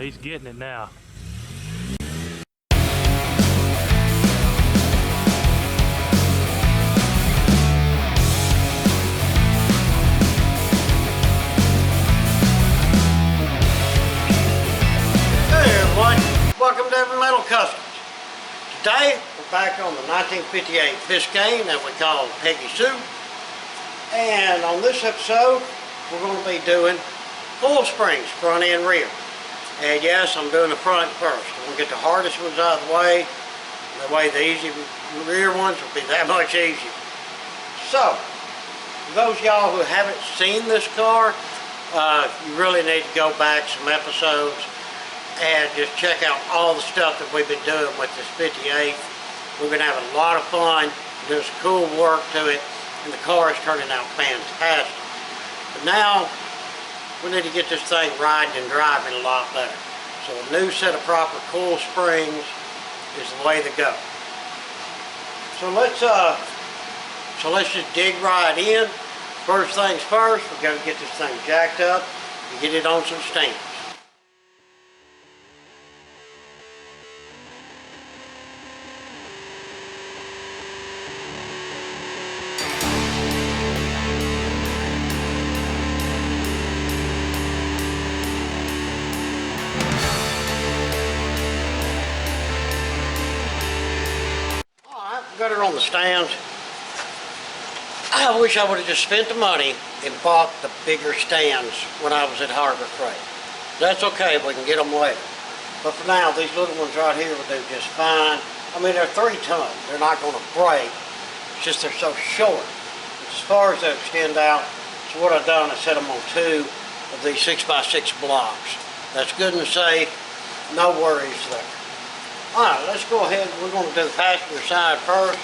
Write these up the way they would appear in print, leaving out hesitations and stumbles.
he's getting it now. Welcome to Every Metal Customs. Today we're back on the 1958 Biscayne that we call Peggy Sue. And on this episode we're going to be doing coil springs, front and rear. And yes, I'm doing the front first. I'm going to get the hardest ones out of the way. That way the easy rear ones will be that much easier. So, for those of y'all who haven't seen this car, you really need to go back some episodes and just check out all the stuff that we've been doing with this 58. We've been having a lot of fun, doing some cool work to it, and the car is turning out fantastic. But now, we need to get this thing riding and driving a lot better. So a new set of proper coil springs is the way to go. So let's just dig right in. First things first, we've got to get this thing jacked up and get it on some stands. Got her on the stands. I wish I would have just spent the money and bought the bigger stands when I was at Harbor Freight. That's okay, we can get them later. But for now, these little ones right here will do just fine. I mean, they're 3 tons. They're not going to break. It's just they're so short. As far as they extend out, so what I've done is set them on 2 of these 6x6 blocks. That's good and safe. No worries there. Alright, let's go ahead. We're going to do the passenger side first.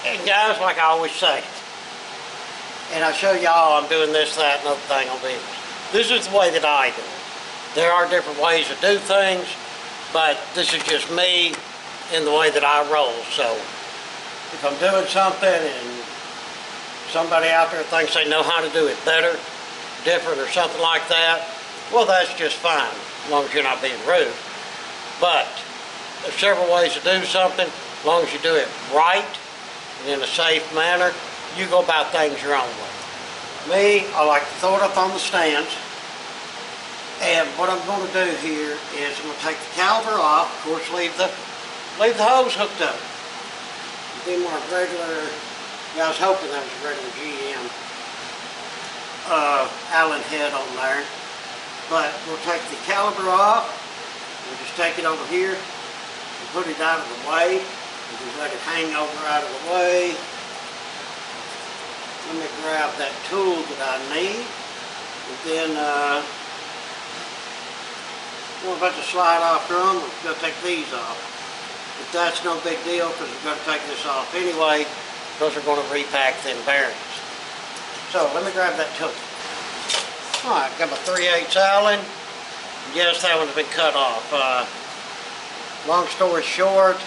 And guys, like I always say, and I show y'all I'm doing this, that, and other thing on videos. This is the way that I do it. There are different ways to do things, but this is just me in the way that I roll. So, if I'm doing something and somebody out there thinks they know how to do it better, different, or something like that, well, that's just fine, as long as you're not being rude. But there's several ways to do something. As long as you do it right and in a safe manner, you go about things your own way. Me, I like to throw it up on the stands. And what I'm going to do here is I'm going to take the caliper off. Of course, leave the hose hooked up. Be more regular. Yeah, I was hoping that was a regular GM Allen head on there. But we'll take the caliper off. We'll just take it over here and put it out of the way. And just let it hang over out of the way. Let me grab that tool that I need. And then we're about to slide off drum. We're going to take these off. But that's no big deal because we're going to take this off anyway. Those are going to repack them bearings. So let me grab that tool. Alright, got my 3/8 Allen. Yes, that one's been cut off. Long story short,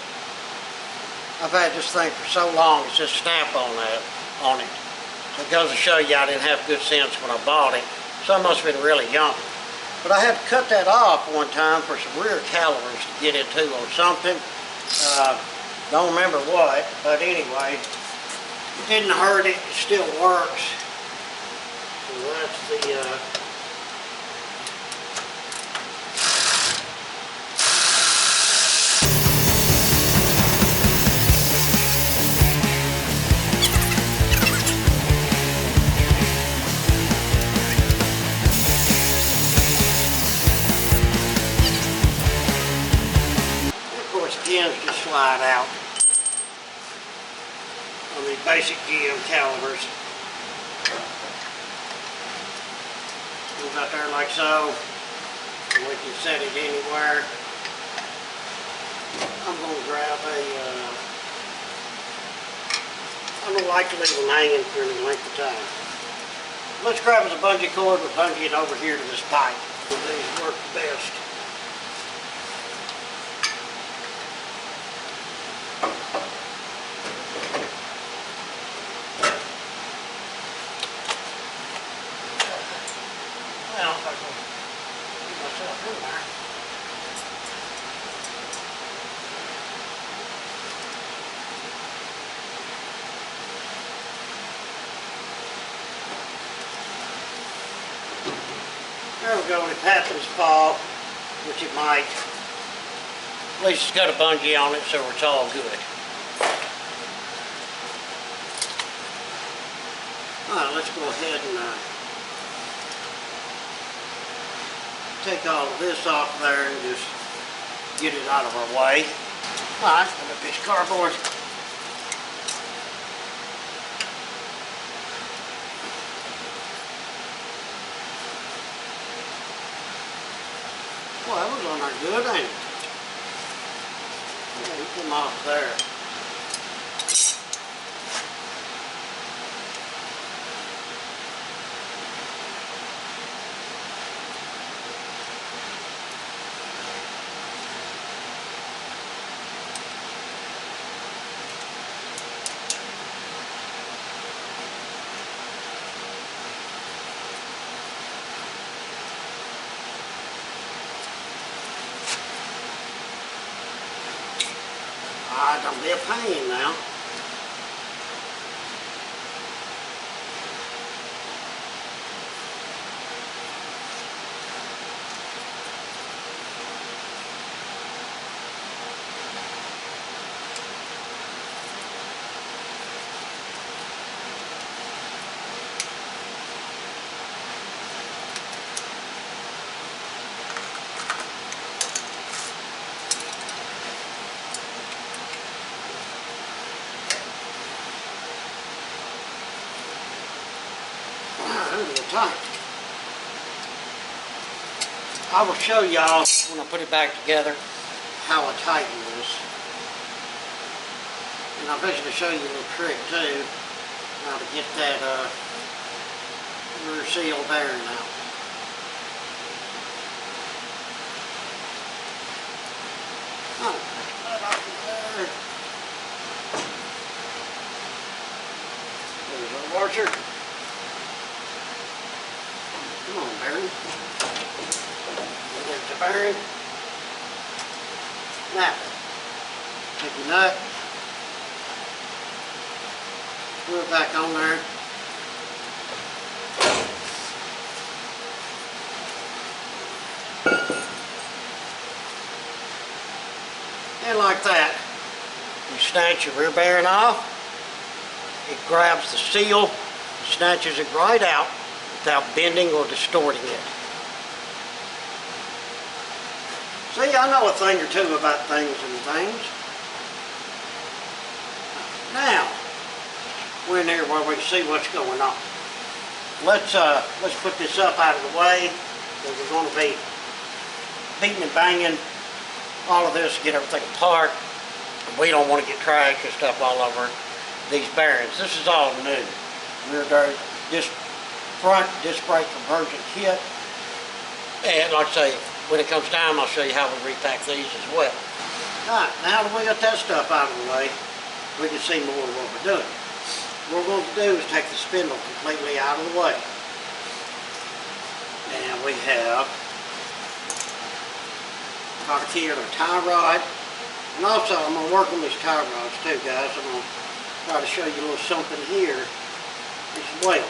I've had this thing for so long, it's just snap on it. So it goes to show you I didn't have good sense when I bought it. So I must have been really young. But I had to cut that off one time for some rear calipers to get into on something. Don't remember what, but anyway. It didn't hurt it, it still works. So that's the of course, pins just slide out on these basic GM calipers. Goes out there like so, and we can set it anywhere. I'm going to grab a, I don't like to leave them hanging for any length of time. Let's grab us a bungee cord, we'll bungee it over here to this pipe. These work best. Well, if I can get myself in there. There we go. If it happens to fall, which it might, at least it's got a bungee on it, so it's all good. Alright, let's go ahead and take all of this off there and just get it out of our way. Alright, put up this cardboard. Well, that was on there good, ain't it? Yeah, you come off there. Don't be a pain now. Tight. I will show y'all when I put it back together how I tighten this. And I'll basically show you a little trick too, how to get that rear seal bearing out. Oh, that off there. There's our washer. Come on, bearing. There's the bearing. Now, take your nut, screw it back on there. And like that, you snatch your rear bearing off. It grabs the seal, snatches it right out, without bending or distorting it. See, I know a thing or two about things and things. Now, we're in here where we can see what's going on. Let's put this up out of the way, because we're going to be beating and banging all of this to get everything apart. We don't want to get trash and stuff all over these bearings. This is all new. Rear disc front disc brake conversion kit. And like I say, when it comes time, I'll show you how we repack these as well. Alright, now that we got that stuff out of the way, we can see more of what we're doing. What we're going to do is take the spindle completely out of the way. And we have got a key on our tie rod. And also, I'm going to work on these tie rods too, guys. I'm going to try to show you a little something here as well.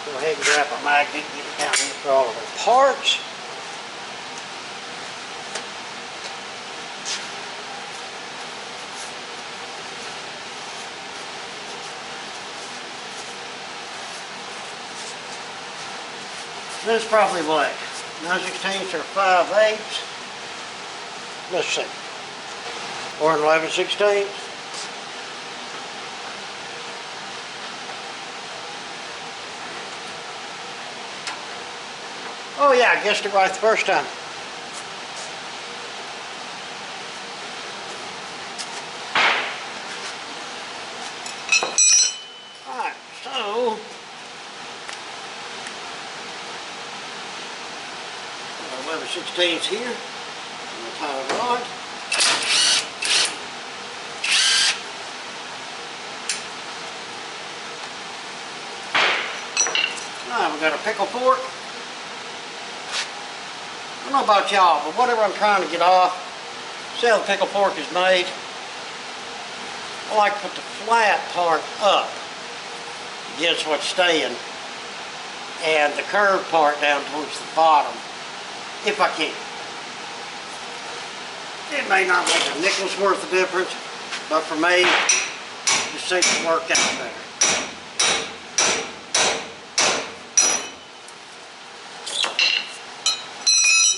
Go ahead and grab a magnet and get it down here for all of our parts. This is probably what, 9/16 or 5/8. Let's see. or an 11/16. Oh yeah, I guessed it right the first time. Alright, so 11/16 here. I'm gonna tie the rod. Alright, we got a pickle fork. I don't know about y'all, but whatever I'm trying to get off, see how the pickle fork is made? I like to put the flat part up against what's staying and the curved part down towards the bottom, if I can. It may not make a nickel's worth of difference, but for me, it seems to work out better.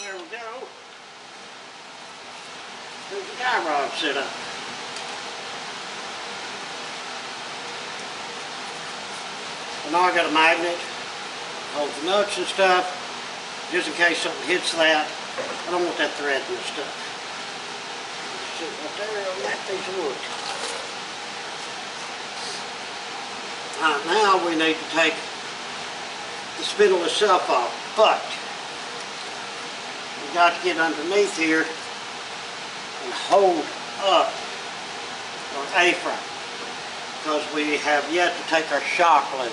There we go. There's the guy rod set up. And now I got a magnet, holds the nuts and stuff, just in case something hits that. I don't want that thread and stuff. Sit right there on that piece of wood. Alright, now we need to take the spindle itself off, but we got to get underneath here and hold up our A-frame, because we have yet to take our shock loose.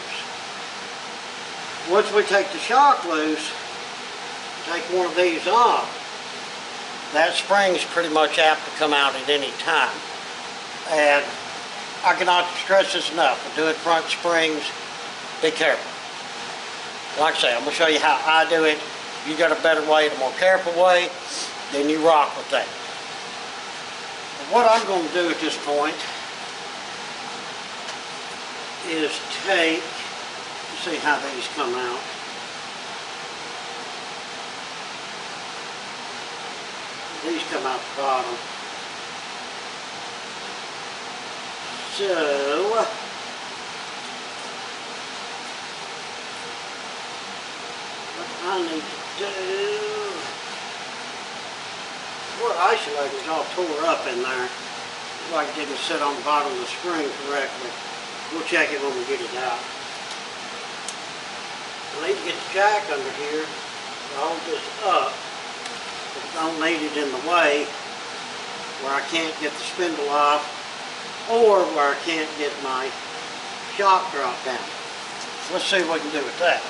Once we take the shock loose, take one of these off, that spring's pretty much apt to come out at any time. And I cannot stress this enough. When doing front springs, be careful. Like I say, I'm going to show you how I do it. If you got a better way, a more careful way, then you rock with that. But what I'm going to do at this point is take, see how these come out. These come out the bottom. So, what I need to do, well, isolator's all tore up in there. Like it didn't sit on the bottom of the spring correctly. We'll check it when we get it out. I need to get the jack under here to hold this up, but I don't need it in the way where I can't get the spindle off or where I can't get my shock drop down. So let's see what we can do with that.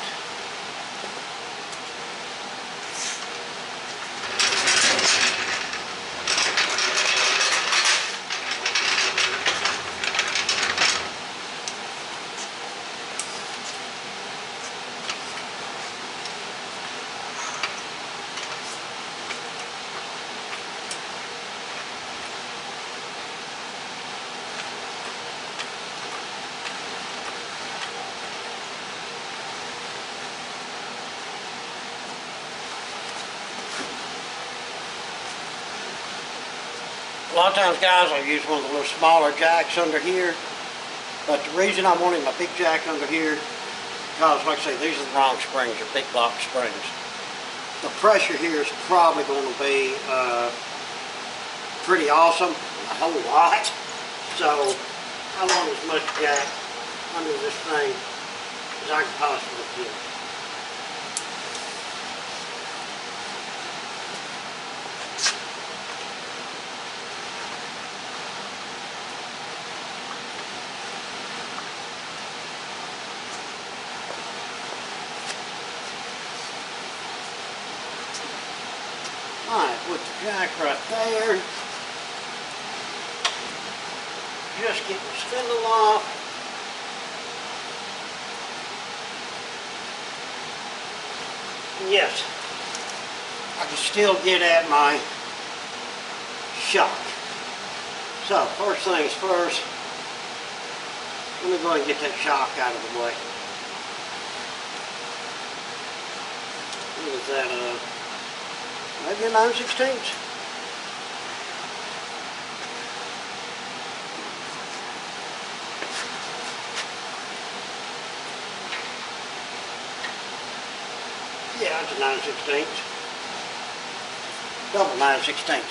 A lot of times, guys, I'll use one of the little smaller jacks under here, but the reason I'm wanting my big jack under here, because, like I say, these are the wrong springs, they're big block springs. The pressure here is probably going to be pretty awesome, a whole lot, so I want as much jack under this thing as I can possibly get. Alright, put the jack right there. Just get the spindle off. And yes, I can still get at my shock. So, first things first, let me go ahead and get that shock out of the way. What is that, maybe a 9/16. Yeah, it's a 9/16. Double 9/16.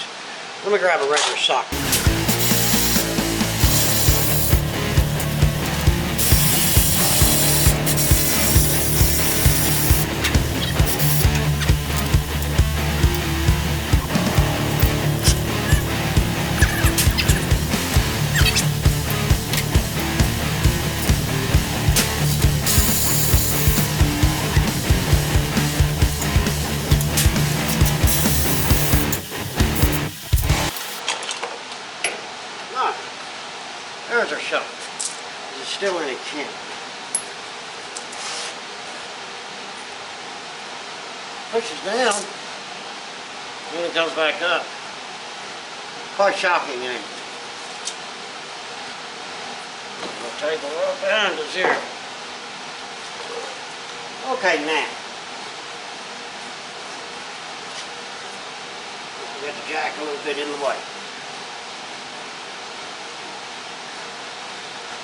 Let me grab a regular socket. There's our shot. It's still in a can. Pushes down, then it comes back up. Quite shocking, ain't it? We'll take it right down to 0. Okay, now. We got the jack a little bit in the way.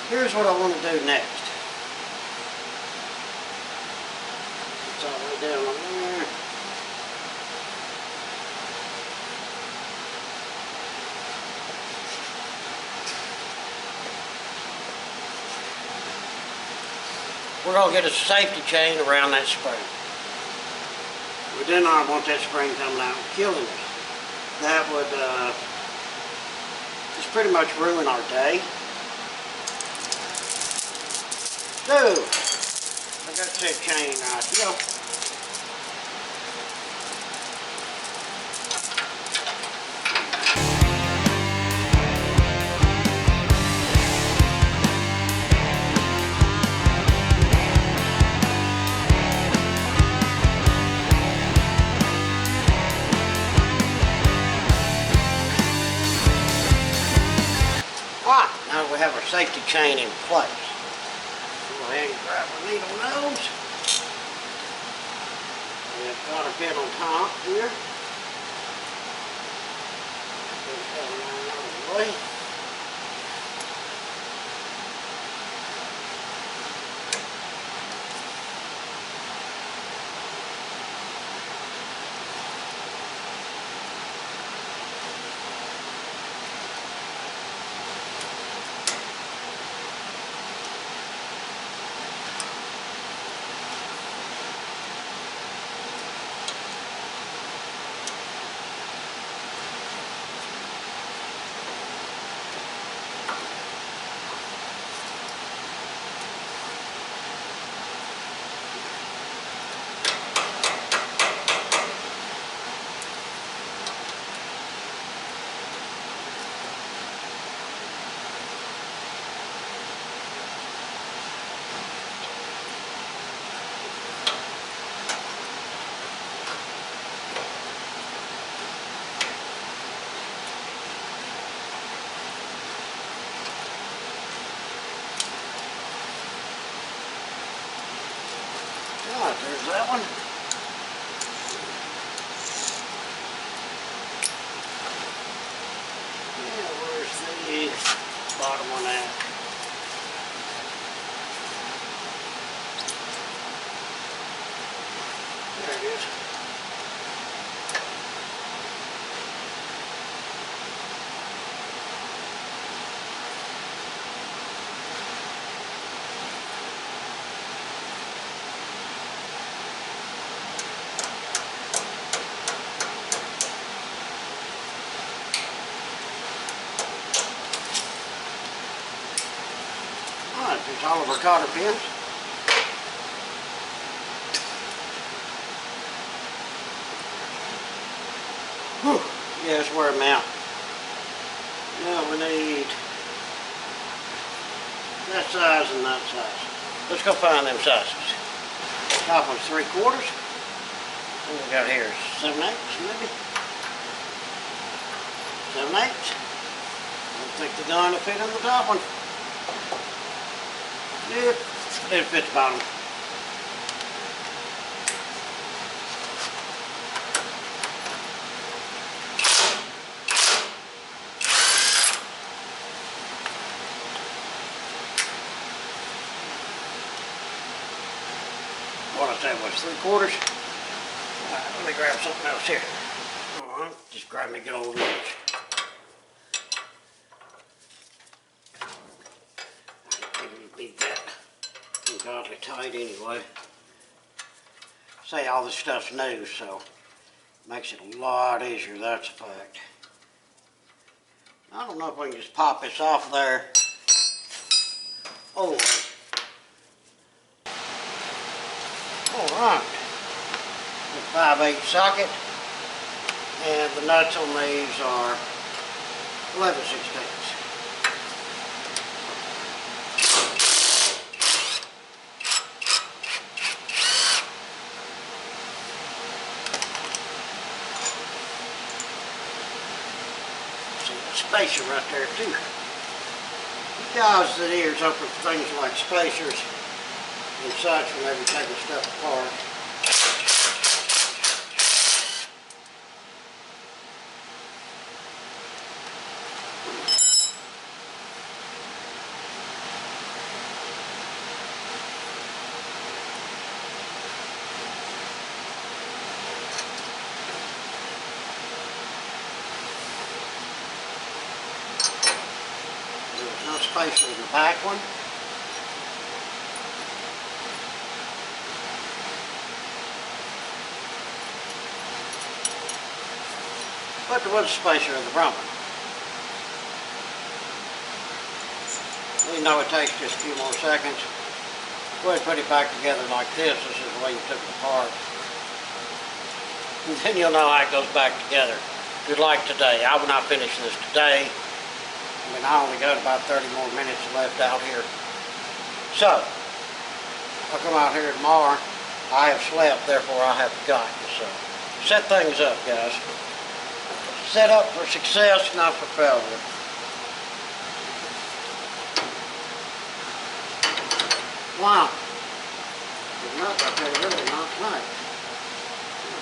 Here's what I want to do next. It's all the way down on there. We're going to get a safety chain around that spring. We do not want that spring coming out and killing us. That would just pretty much ruin our day. So, I got that chain right here. Alright, now we have our safety chain in place. Go ahead and grab a needle nose. We've got a bit on top here. Put that line out of the way. Alright, there's that one. Yeah, where's the bottom one at? There it is. There's all of our cotter pins. Whew. Yeah, let's wear them out. Now we need that size and that size. Let's go find them sizes. Top one's 3/4. What we got here is 7/8, maybe. 7/8. I think the gun will fit in the top one. Yep, it fits bottom. What I said was 3/4. Alright, let me grab something else here. Alright, just grab me a good old wrench. It'll be that ungodly tight anyway. Say all this stuff's new, so it makes it a lot easier, that's a fact. I don't know if we can just pop this off there. Oh. Alright. The 5/8 socket. And the nuts on these are 11/16. Spacer right there too. You guys that ears open for things like spacers and such whenever you're taking stuff apart. No spacer in the back one. But there was a spacer in the front one. You know it takes just a few more seconds. Go ahead and put it back together like this. This is the way you took it apart. And then you'll know how it goes back together. Just like today. I will not finish this today. I mean, I only got about 30 more minutes left out here. So, I'll come out here tomorrow. I have slept, therefore I have forgotten. So, set things up, guys. Set up for success, not for failure. Wow. The nut right there really not tight.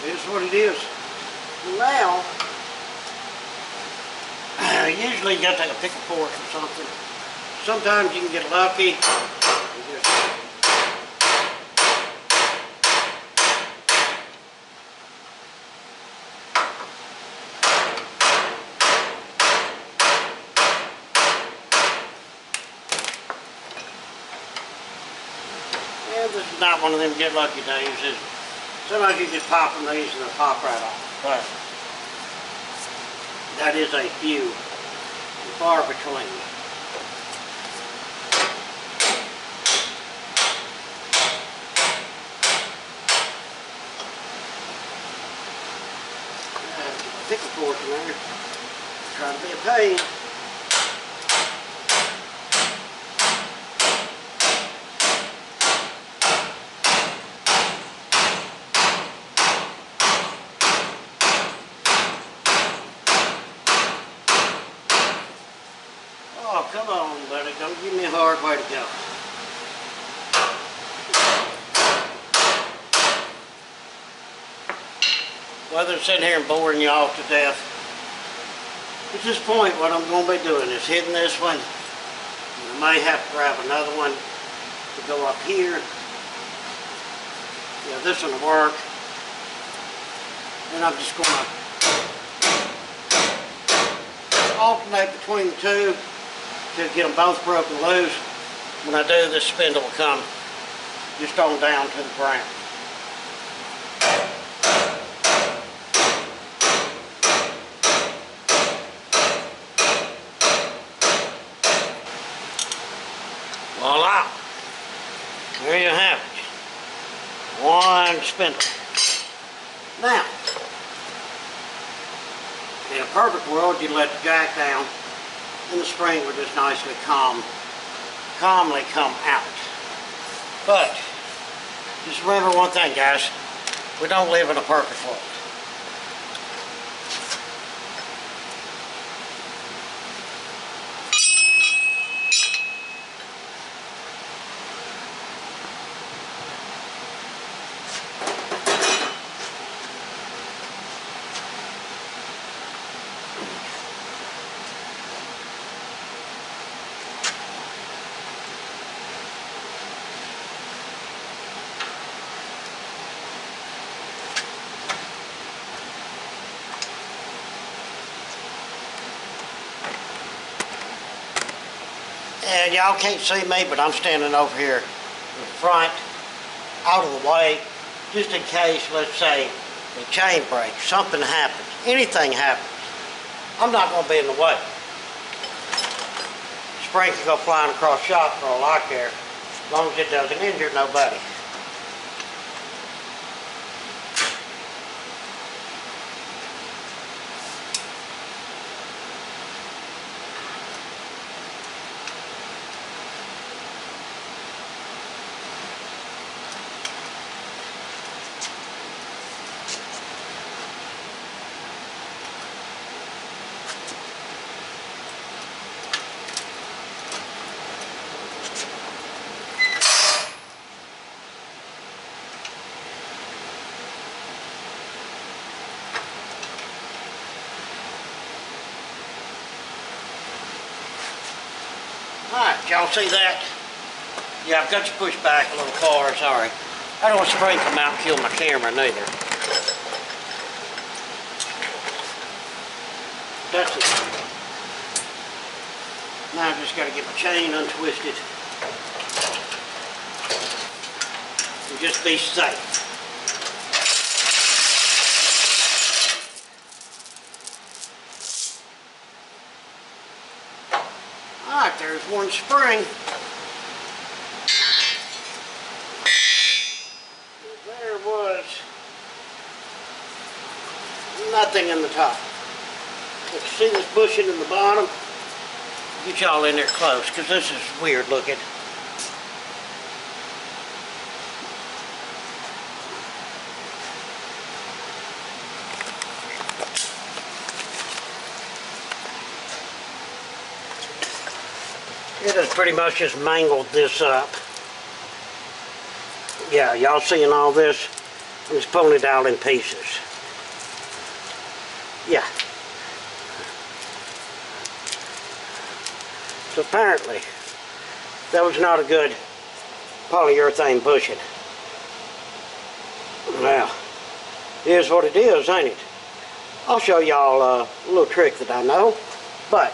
It is what it is. Now, usually you got to take a pickle fork or something. Sometimes you can get lucky. And this is not one of them get lucky days, is it? Sometimes you just pop them these and they'll pop right off. But that is a few and far between. Pickle fork in there. Trying to be a pain. Oh, come on, buddy. Don't give me a hard way to go. Whether it's sitting here and boring you off to death, at this point what I'm going to be doing is hitting this one. I may have to grab another one to go up here. Yeah, this one will work. Then I'm just going to alternate between the two to get them both broken loose. When I do, this spindle will come just on down to the ground. Voila! There you have it. One spindle. Now, in a perfect world, you'd let the jack down and the spring would just nicely calmly come out. But, just remember one thing, guys. We don't live in a perfect world. And y'all can't see me, but I'm standing over here in front, out of the way, just in case, let's say, the chain breaks, something happens, anything happens. I'm not going to be in the way. Spring can go flying across shop for all I care, as long as it doesn't injure nobody. Alright, y'all see that? Yeah, I've got to push back a little far, sorry. I don't want spring to come out and kill my camera neither. That's it. Now I just got to get my chain untwisted. And just be safe. Alright, there's one spring. There was nothing in the top. You can see this bushing in the bottom. Get y'all in there close, because this is weird looking. It has pretty much just mangled this up. Yeah, y'all seeing all this? I'm just pulling it out in pieces. Yeah. So apparently, that was not a good polyurethane bushing. Well, it is what it is, ain't it? I'll show y'all a little trick that I know, but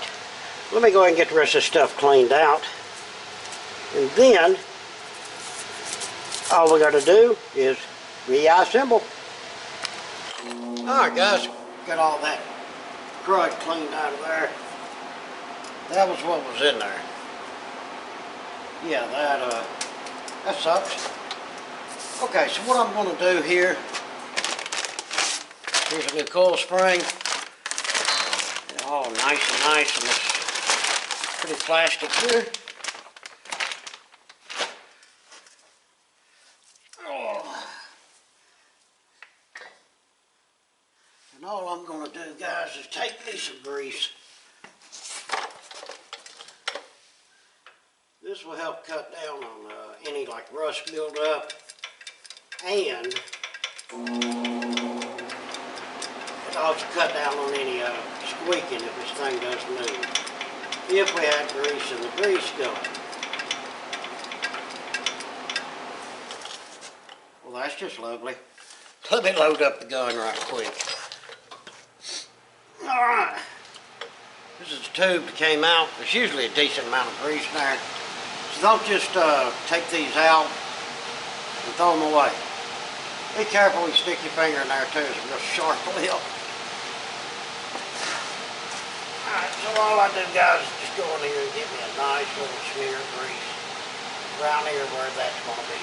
let me go ahead and get the rest of this stuff cleaned out. And then, all we got to do is reassemble. Alright guys, got all that crud cleaned out of there. That was what was in there. Yeah, that sucks. Okay, so what I'm going to do here, here's a new coil spring. All nice and this pretty plastic here. And all I'm going to do, guys, is take me some grease. This will help cut down on any like rust buildup, and it'll also cut down on any squeaking if this thing does move. If we had grease in the grease gun. Well, that's just lovely. Let me load up the gun right quick. Alright. This is the tube that came out. There's usually a decent amount of grease in there. So don't just take these out and throw them away. Be careful when you stick your finger in there too. It's a real sharp lip. Alright, so all I do, guys, is just go in here and get me a nice little smear of grease around here where that's going to be.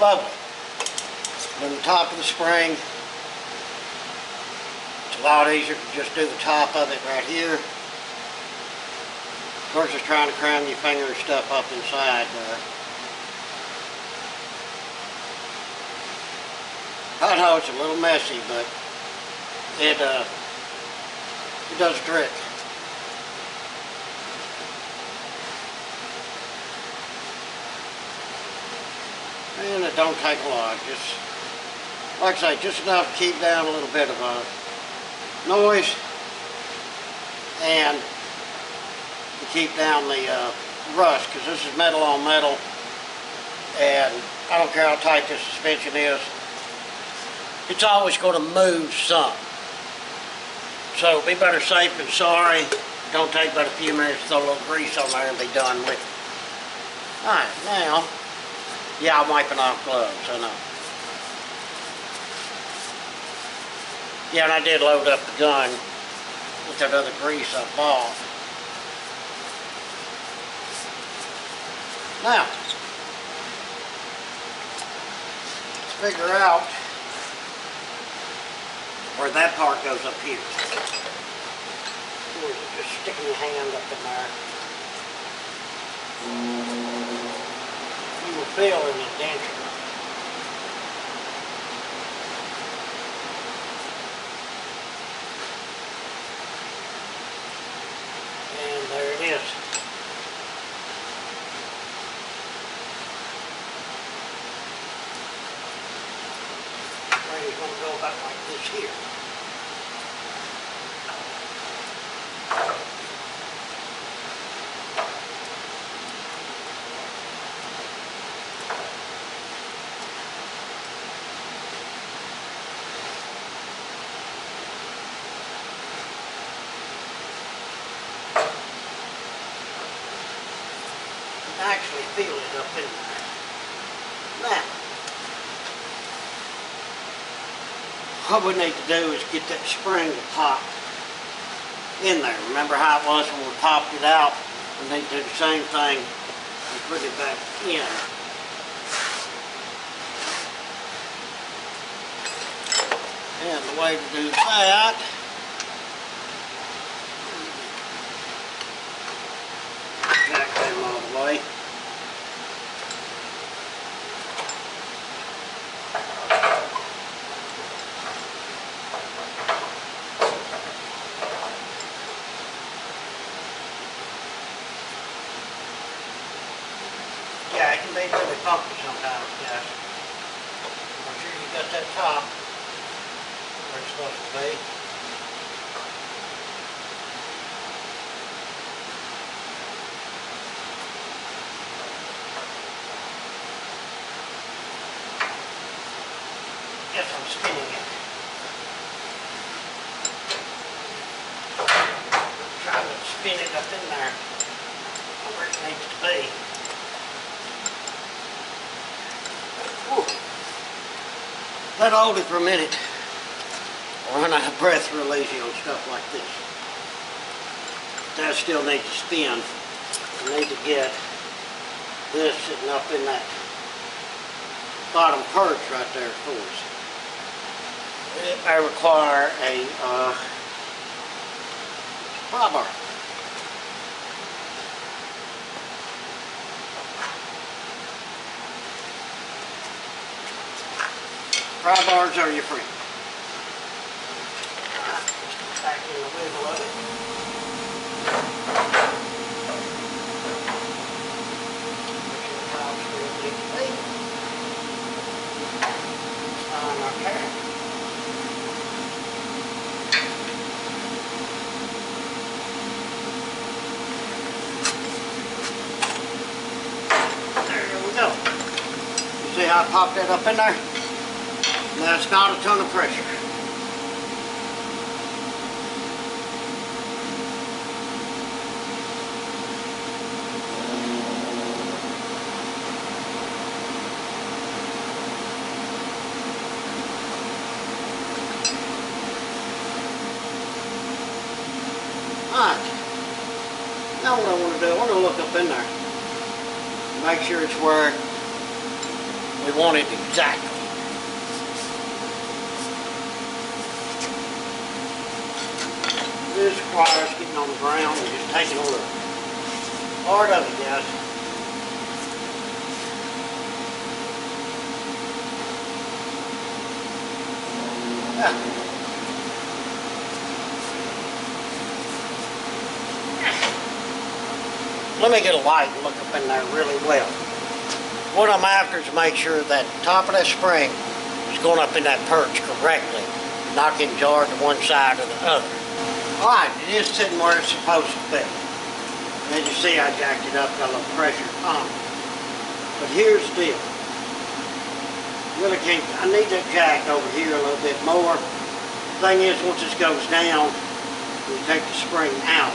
Lovely. Then the top of the spring, it's a lot easier to just do the top of it right here. Versus trying to cram your finger and stuff up inside there. I know it's a little messy, but it does a trick. And it don't take a lot, just, like I say, just enough to keep down a little bit of noise and to keep down the rust, because this is metal on metal, and I don't care how tight this suspension is, it's always going to move some. So be better safe than sorry. Don't take but a few minutes to throw a little grease on there and be done with it. Alright, now, yeah, I'm wiping off gloves, I know. Yeah, and I did load up the gun with that other grease I bought. Now, let's figure out where that part goes up here. Or is it just sticking your hand up in there? You will feel an indentation. And there it is. Spring's going to go about like this here. Actually feel it up in there. Now, what we need to do is get that spring to pop in there. Remember how it was when we popped it out? We need to do the same thing and put it back in. And the way to do that, jack them all the way. Yeah, it can be really funky sometimes, guys. Make sure you got that top where it's supposed to be. Yes, I'm spinning it. I'm trying to spin it up in there where it needs to be. Whew. Let hold it for a minute. I'll run out of breath real easy on stuff like this. That still needs to spin. I need to get this sitting up in that bottom perch right there for us. I require a pry bar. Pry bars are your friend. Back in the wiggle of it. See how I popped that up in there? That's not a ton of pressure. Alright. Now what I want to do, I want to look up in there. Make sure it's where we want it exactly. This requires getting on the ground and just taking a look. Part of it, guys. Yeah. Let me get a light and look up in there really well. What I'm after is to make sure that the top of that spring is going up in that perch correctly, not getting jarred to one side or the other. Alright, it is sitting where it's supposed to be. And as you see, I jacked it up, got a little pressure on it. But here's the deal. Really can't, I need that jack over here a little bit more. Thing is, once this goes down, you take the spring out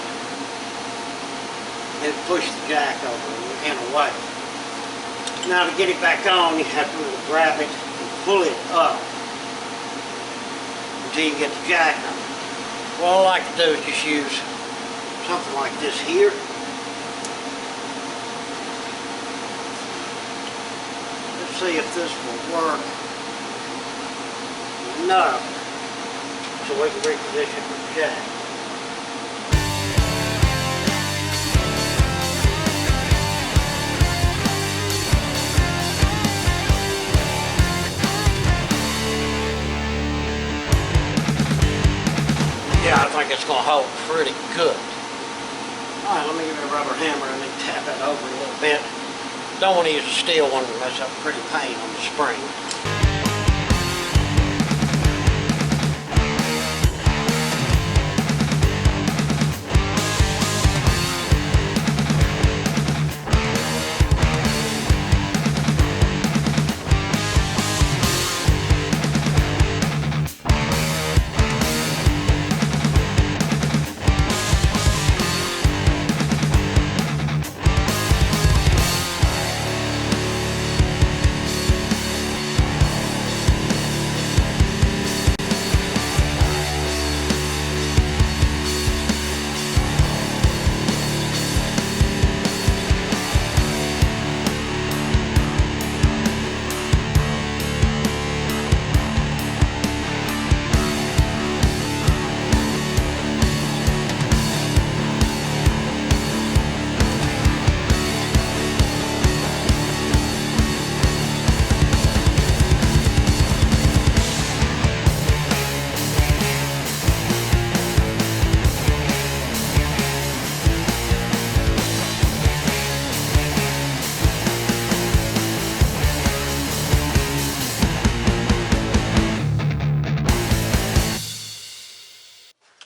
and push the jack over and away. Now to get it back on, you have to really grab it and pull it up until you get the jack on. What I like to do is just use something like this here. Let's see if this will work enough so we can reposition the jack. Yeah, I think it's going to hold pretty good. Alright, let me give it a rubber hammer and then tap it over a little bit. Don't want to use a steel one unless that's a pretty pain on the spring.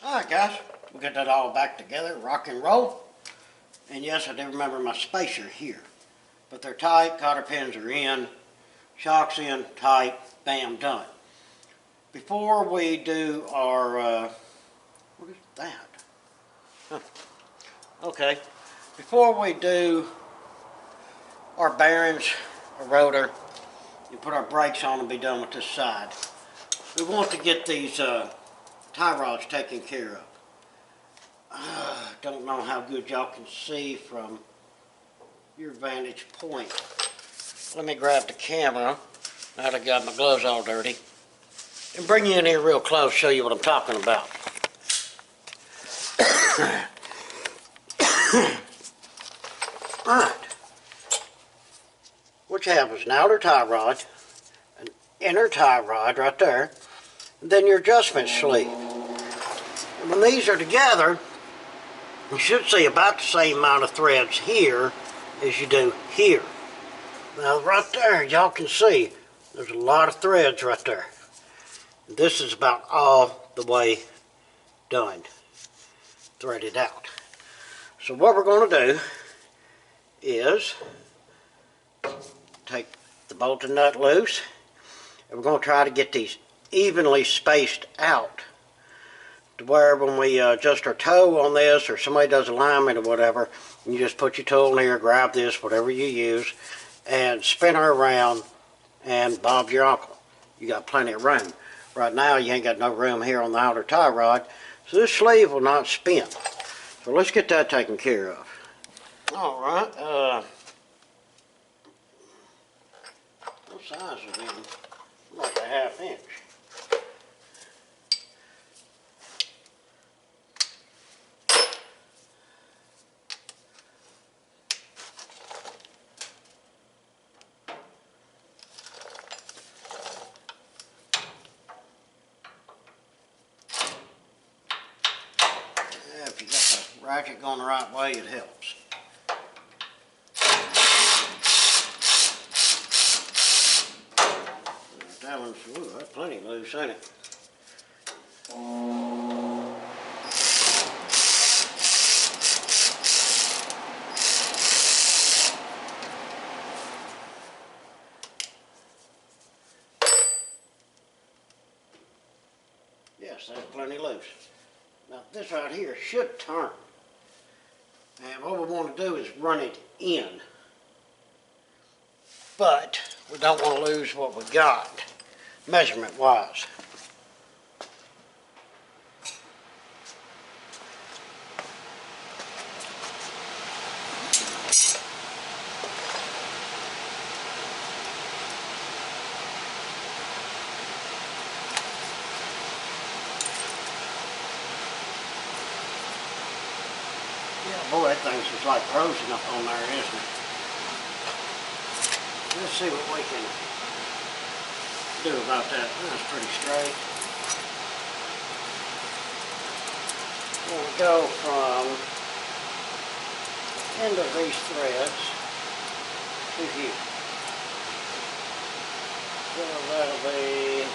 Alright guys, we'll get that all back together, rock and roll. And yes, I do remember my spacer here. But they're tight, cotter pins are in, shocks in, tight, bam, done. Before we do our, what is that? Huh. Okay, before we do our bearings, our rotor, and put our brakes on and be done with this side, we want to get these tie rods taken care of. Don't know how good y'all can see from your vantage point. Let me grab the camera, now that I got my gloves all dirty, and bring you in here real close, show you what I'm talking about. Alright. What you have is an outer tie rod, an inner tie rod right there, and then your adjustment sleeve. And when these are together, you should see about the same amount of threads here as you do here. Now right there, y'all can see there's a lot of threads right there. This is about all the way done, threaded out. So what we're going to do is take the bolt and nut loose, and we're going to try to get these evenly spaced out to where when we adjust our toe on this, or somebody does alignment or whatever, you just put your tool in here, grab this, whatever you use, and spin her around, and Bob's your uncle. You got plenty of room. Right now you ain't got no room here on the outer tie rod, so this sleeve will not spin. So let's get that taken care of. Alright, what size is it? Like a 1/2 inch. If you got the ratchet going the right way, it helps. That one's, ooh, that's plenty loose, ain't it? Yes, that's plenty loose. Now this right here should turn. And what we want to do is run it in. But we don't want to lose what we got, measurement wise. Yeah, boy, that thing's just like frozen up on there, isn't it? Let's see what we can do about that. That's pretty straight. We'll go from end of these threads to here. So that'll be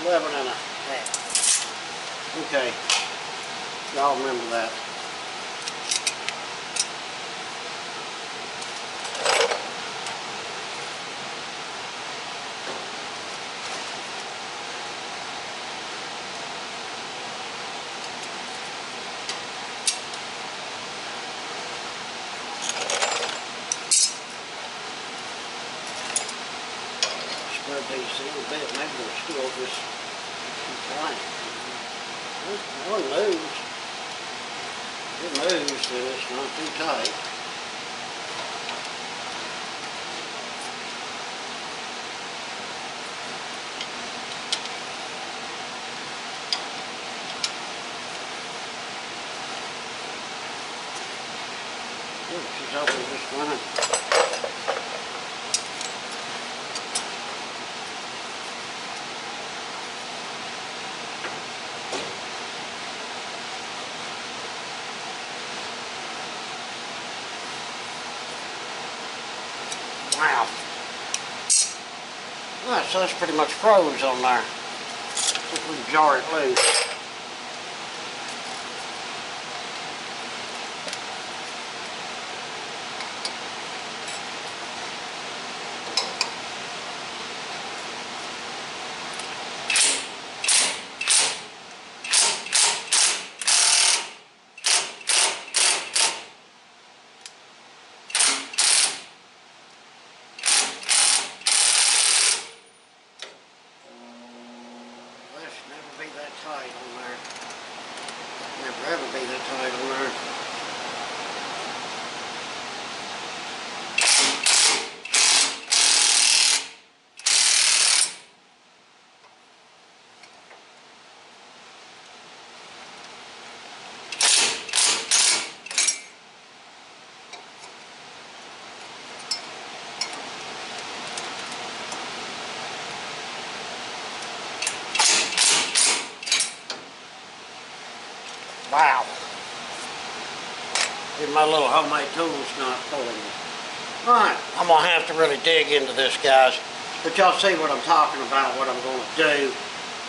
11.5. Okay, y'all remember that. Spread these a little bit, maybe they'll still just keep flying. One moves. If it moves, then it's not too tight. Look, she's open just fine. Wow. Alright, so that's pretty much froze on there. If we can jar it loose. Be that tight on there. Never ever be that tight on there. Wow. Even my little homemade tool's not pulling it. Alright, I'm going to have to really dig into this, guys. But y'all see what I'm talking about, what I'm going to do.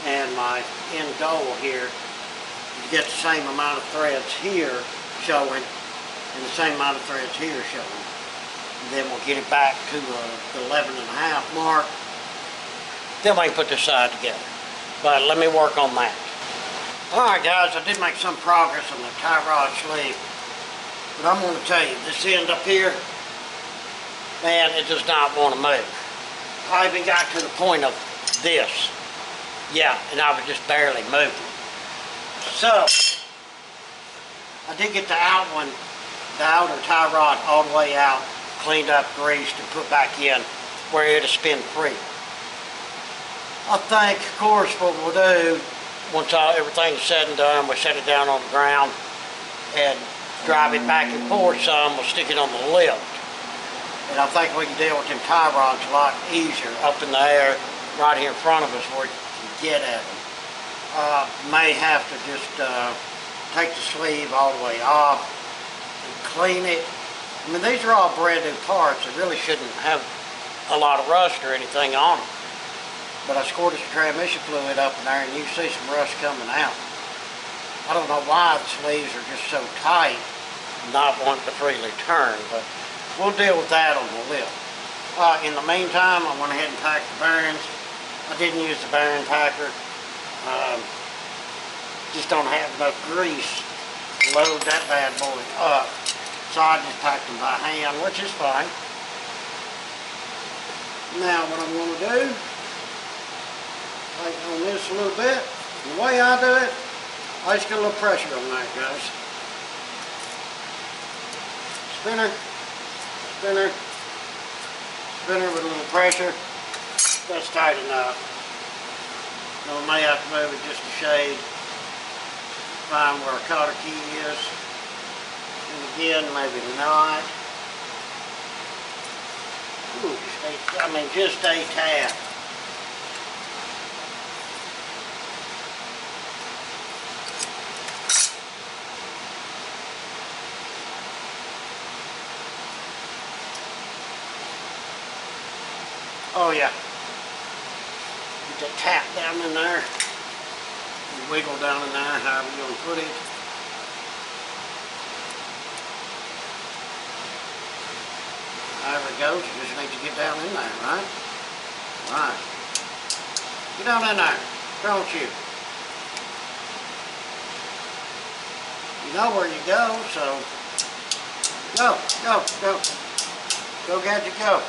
And my end goal here is to get the same amount of threads here showing and the same amount of threads here showing. And then we'll get it back to the 11.5 mark. Then we can put this side together. But let me work on that. Alright guys, I did make some progress on the tie rod sleeve, but I'm going to tell you, this end up here, man, it does not want to move. I even got to the point of this, yeah, and I was just barely moving. So, I did get the outer tie rod all the way out, cleaned up, greased, and put back in where it'll spin free. I think, of course, what we'll do, once everything's said and done, we'll set it down on the ground and drive it back and forth some. We'll stick it on the lift. And I think we can deal with them tie rods a lot easier up in the air right here in front of us where you can get at them. May have to just take the sleeve all the way off and clean it. I mean, these are all brand new parts. They really shouldn't have a lot of rust or anything on them. But I squirted some transmission fluid up in there and you see some rust coming out. I don't know why the sleeves are just so tight, not wanting to freely turn, but we'll deal with that on the lift. In the meantime, I went ahead and packed the bearings. I didn't use the bearing packer. Just don't have enough grease to load that bad boy up. So I just packed them by hand, which is fine. Now what I'm going to do, tighten on this a little bit. The way I do it, I just get a little pressure on that, guys. Spinner, spinner, spinner with a little pressure. That's tight enough. Now I may have to move it just a shade. Find where a cotter key is. And again, maybe not. Ooh, just a tad. Oh yeah. Get that tap down in there. And wiggle down in there, however you want to put it. However it goes, you just need to get down in there, right? Right. Get down in there, don't you? You know where you go, so go, go, go. Go, Gadget, go.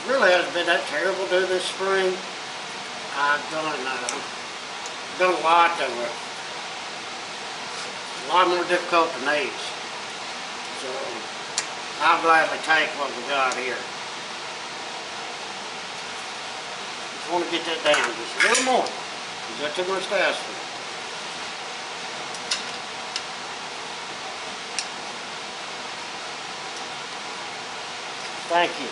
Really hasn't been that terrible to do this spring. I've done a lot that were a lot more difficult than these. So I'll gladly take what we got here. Just want to get that down just a little more. Is that too much to ask for? Thank you.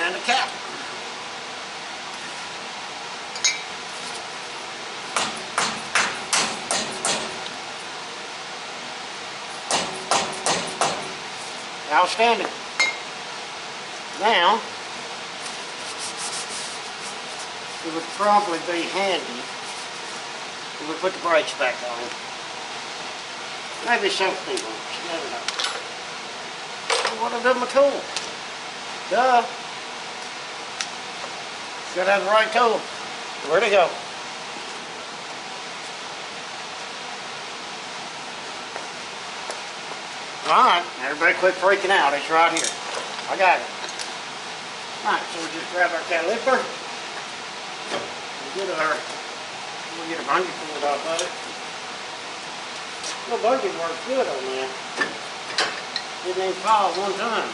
And a cap. Outstanding. Now, it would probably be handy if we put the brakes back on. Maybe something works, you never know. What I did with my tool? Duh. Gotta have the right tool. Where'd it go? Alright, everybody quit freaking out. It's right here. I got it. Alright, so we just grab our caliper. We'll get a bungee pulled off of it. The bungee works good on that. Didn't even fall one time.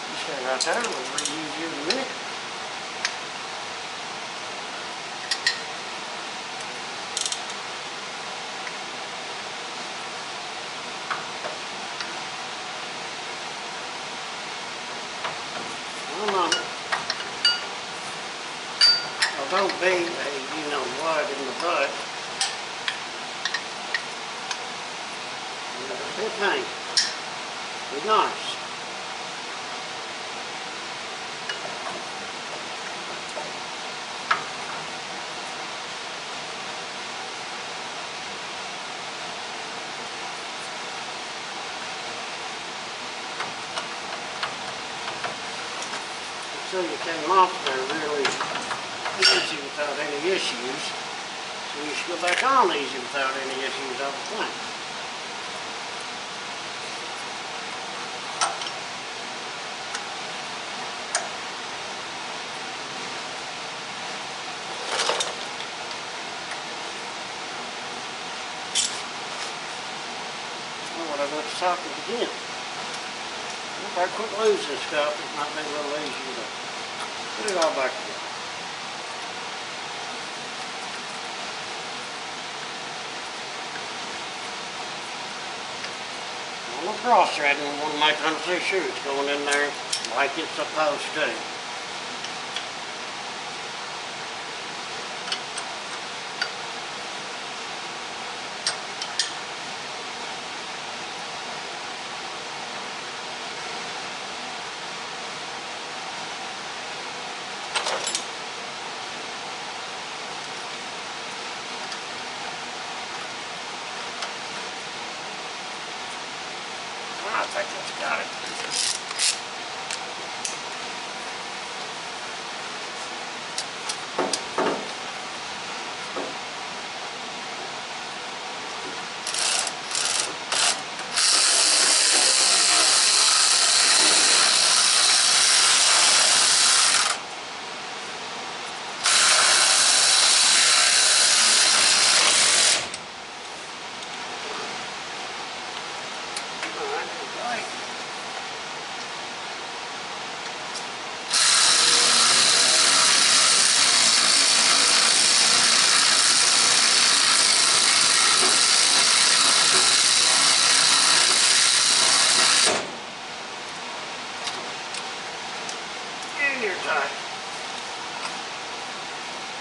You stay right there. We'll reuse you in a minute. Don't be a you know what in the butt. Good thing. Be nice. So you came off there really easy without any issues. So you should go back on easy without any issues, I would think. Well, what I've got to socket again. If I quit losing stuff, it might be a little easier to Put it all back together. On the cross threading, we want to make sure it's going in there like it's supposed to. I think that's got it.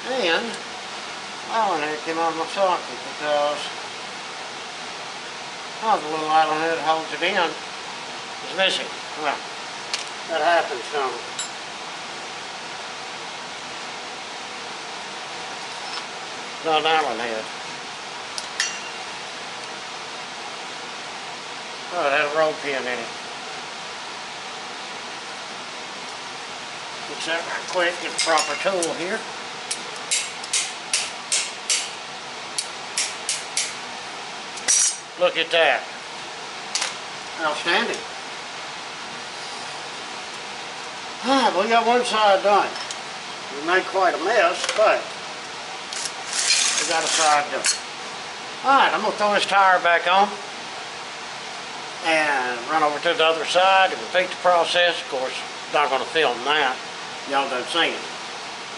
And Allen head came out of my socket because the little Allen head holds it in is missing. Well, that happens, don't it? Not an Allen head. Oh, it had a roll pin in it. Fix that right quick, get the proper tool here. Look at that. Outstanding. Alright, well, we got one side done. We made quite a mess, but we got a side done. Alright, I'm going to throw this tire back on and run over to the other side and repeat the process. Of course, not going to film that. Y'all done seen it.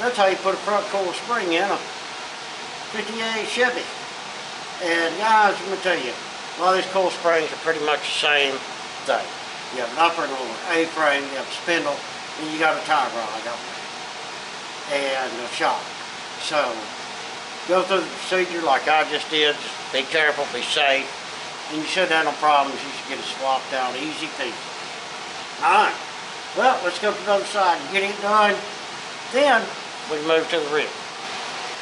That's how you put a front coil spring in a 58 Chevy. And guys, let me tell you, a lot of these coil springs are pretty much the same thing. You have an upper and lower A-frame, you have a spindle, and you got a tire rod on there, and a shock. So, go through the procedure like I just did. Just be careful, be safe, and you should have no problems. You should get it swapped out easy peasy. Alright, well, let's go to the other side and get it done. Then, we move to the rig.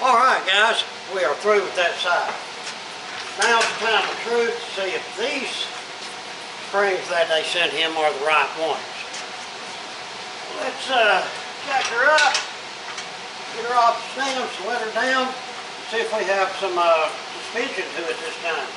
Alright guys, we are through with that side. Now's the time of truth to see if these springs that they sent him are the right ones. Let's jack her up, get her off the stems, let her down, and see if we have some suspension to it this time.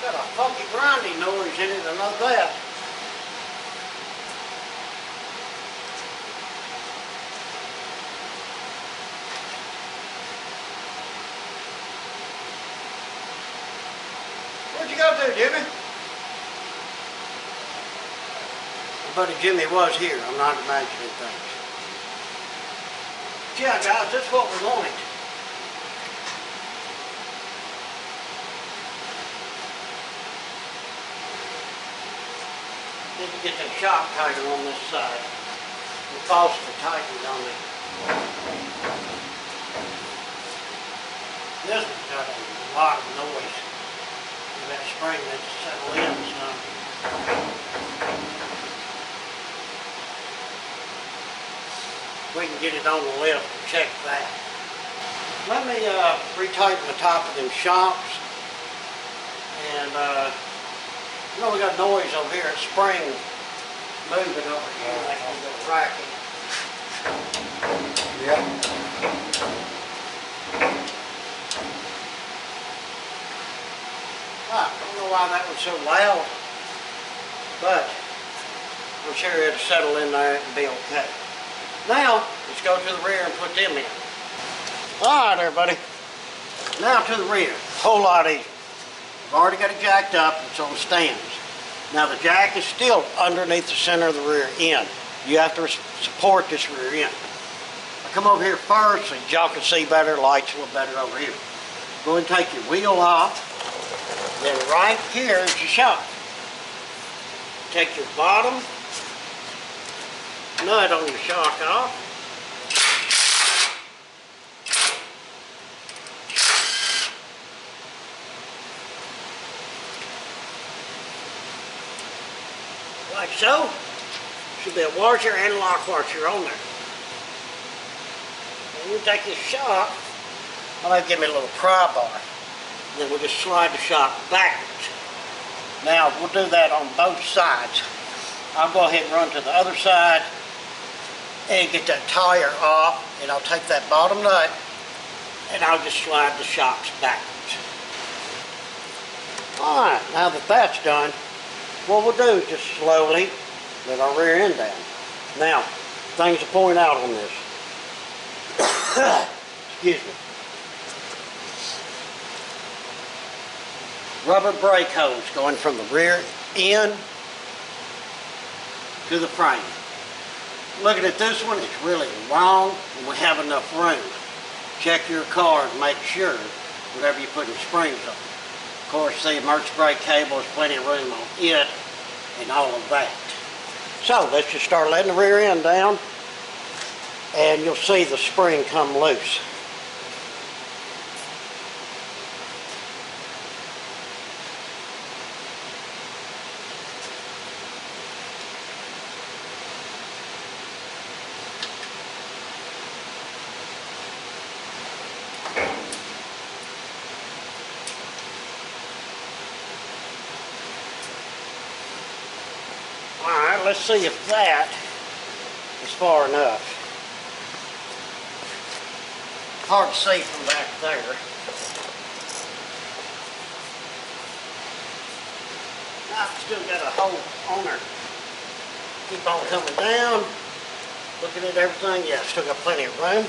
Got a funky grinding noise in it, I know that. Where'd you go to, Jimmy? My buddy Jimmy was here, I'm not imagining things. Yeah guys, that's what we wanted. Need to get the shock tighter on this side. The false for tightening on it. This one's got a lot of noise. That spring that's settled in some. We can get it on the lift and check that. Let me retighten the top of them shocks. And you know we got noise over here at spring move it over here, make it a little racket. Yeah. I don't know why that was so loud, but I'm sure it'll settle in there and be okay. Now, let's go to the rear and put them in. All right, everybody. Now to the rear. Whole lot easier. I've already got it jacked up. It's on stands. Now the jack is still underneath the center of the rear end. You have to support this rear end. I come over here first so y'all can see better. Light's a little better over here. Go and take your wheel off. Then right here is your shock. Take your bottom nut on your shock off. Like so. Should be a washer and lock washer on there. And you take this shock, I'll have to give me a little pry bar. And then we'll just slide the shock backwards. Now we'll do that on both sides. I'll go ahead and run to the other side and get that tire off, and I'll take that bottom nut and I'll just slide the shocks backwards. Alright, now that that's done, what we'll do is just slowly let our rear end down. Now, things to point out on this. Excuse me. Rubber brake hose going from the rear end to the frame. Looking at this one, it's really long and we have enough room. Check your car and make sure whatever you put in springs on. Of course, the emergency brake cable has plenty of room on it and all of that. So let's just start letting the rear end down and you'll see the spring come loose. Alright, let's see if that is far enough. Hard to see from back there. I've still got a hole on her. Keep on coming down. Looking at everything, yeah, still got plenty of room.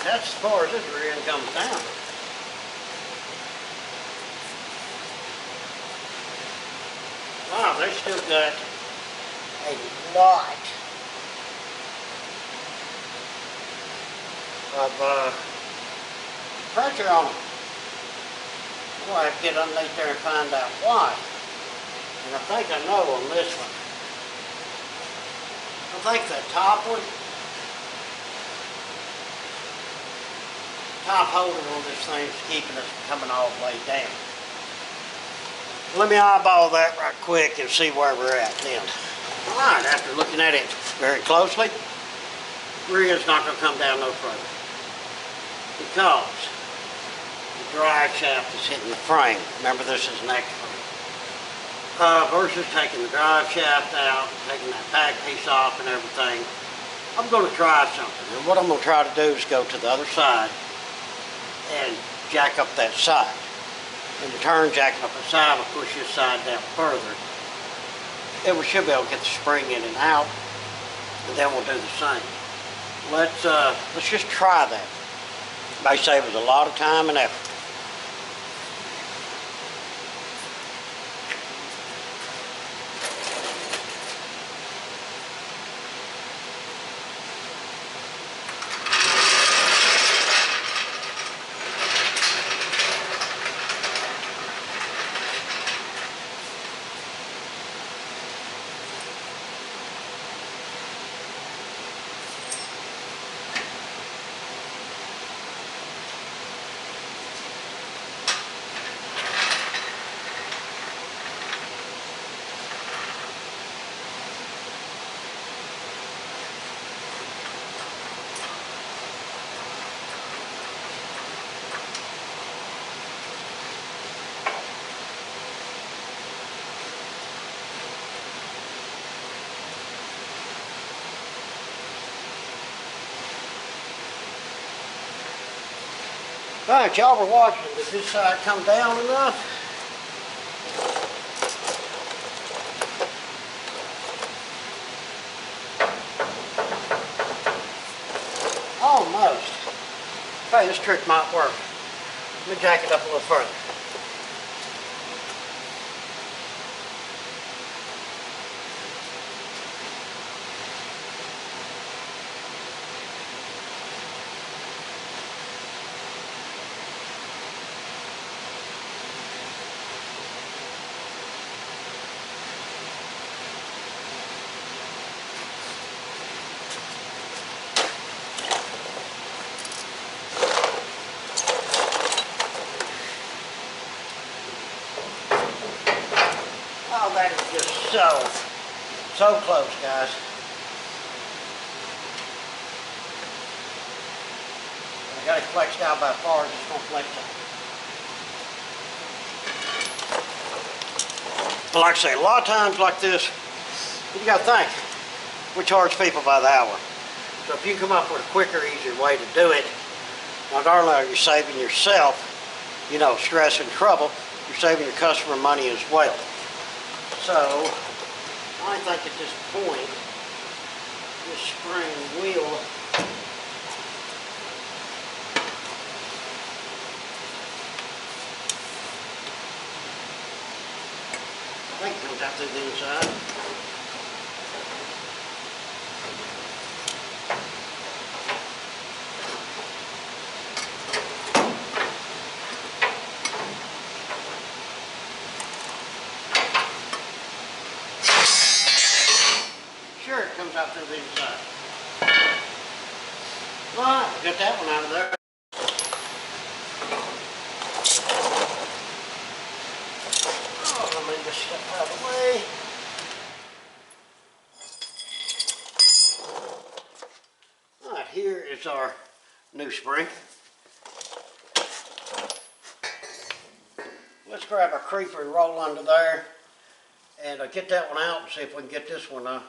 That's as far as this rear end comes down. Wow, they still got a lot of pressure on them. We'll have to get underneath there and find out why. And I think I know on this one. I think the top one, top holder on this thing is keeping us from coming all the way down. Let me eyeball that right quick and see where we're at then. Alright, after looking at it very closely, the rear is not going to come down no further. Because the drive shaft is hitting the frame. Remember, this is an extra. Versus taking the drive shaft out, taking that back piece off and everything, I'm going to try something. And what I'm going to try to do is go to the other side and jack up that side. In turn, jacking up the side will push this side down further. And we should be able to get the spring in and out, and then we'll do the same. Let's just try that. It may save us a lot of time and effort. Alright, y'all were watching. Did this side come down enough? Almost. Hey, this trick might work. Let me jack it up a little further. Oh, that is just so close, guys. I got it flexed out by far, it's just gonna flex out. But like I say, a lot of times like this, you gotta think, we charge people by the hour. So if you come up with a quicker, easier way to do it, not only are you saving yourself, you know, stress and trouble, you're saving your customer money as well. So, I think at this point, this spring will I think it comes out through the inside. Sure, it comes out through the inside. Alright, we'll get that one out of there. Oh, let me just step out of the way. Alright, here is our new spring. Let's grab our creeper and roll under there and get that one out and see if we can get this one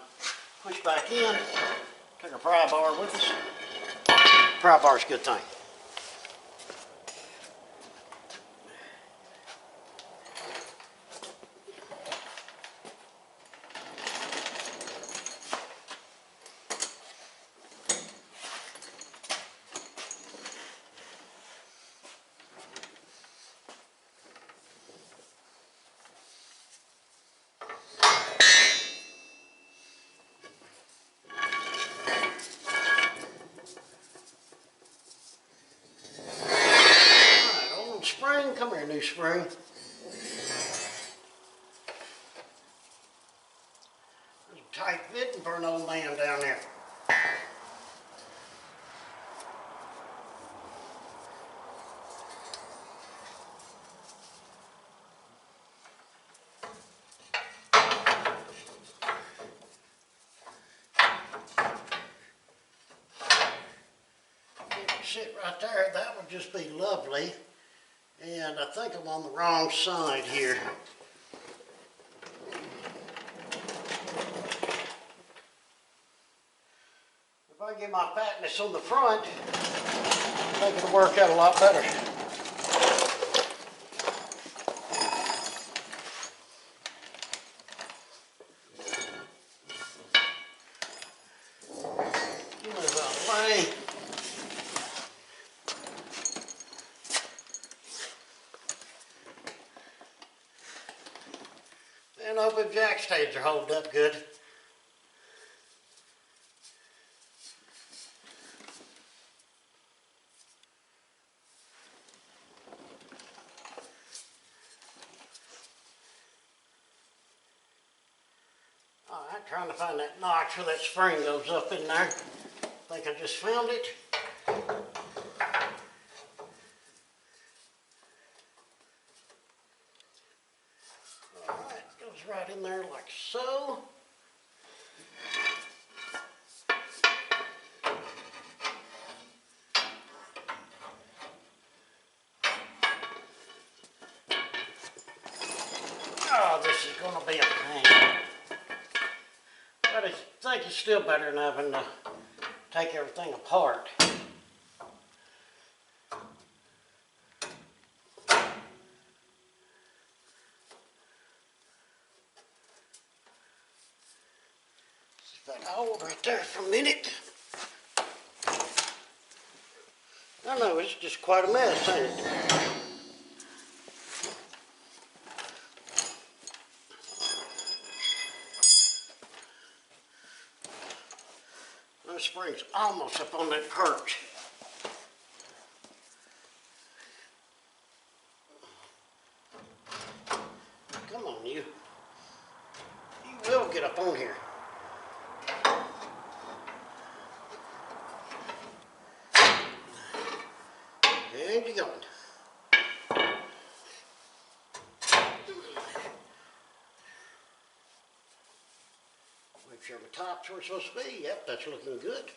pushed back in. Take a pry bar with us. Pry bar's a good thing. Spring, come here, new spring. There's a tight fitting for an old man down there. Sit right there, that would just be lovely. And I think I'm on the wrong side here. If I get my fatness on the front, I think it'll work out a lot better. Move out of the way. And I hope the jack stays are holding up good. Alright, trying to find that notch where that spring goes up in there. I think I just found it. Right in there like so. Oh, this is going to be a pain. But I think it's still better than having to take everything apart. That hold right there for a minute. I know, it's just quite a mess, ain't it? The spring's almost up on that perch. Come on, you. You will get up on here. And you're going. Make sure the top's where it's supposed to be. Yep, that's looking good.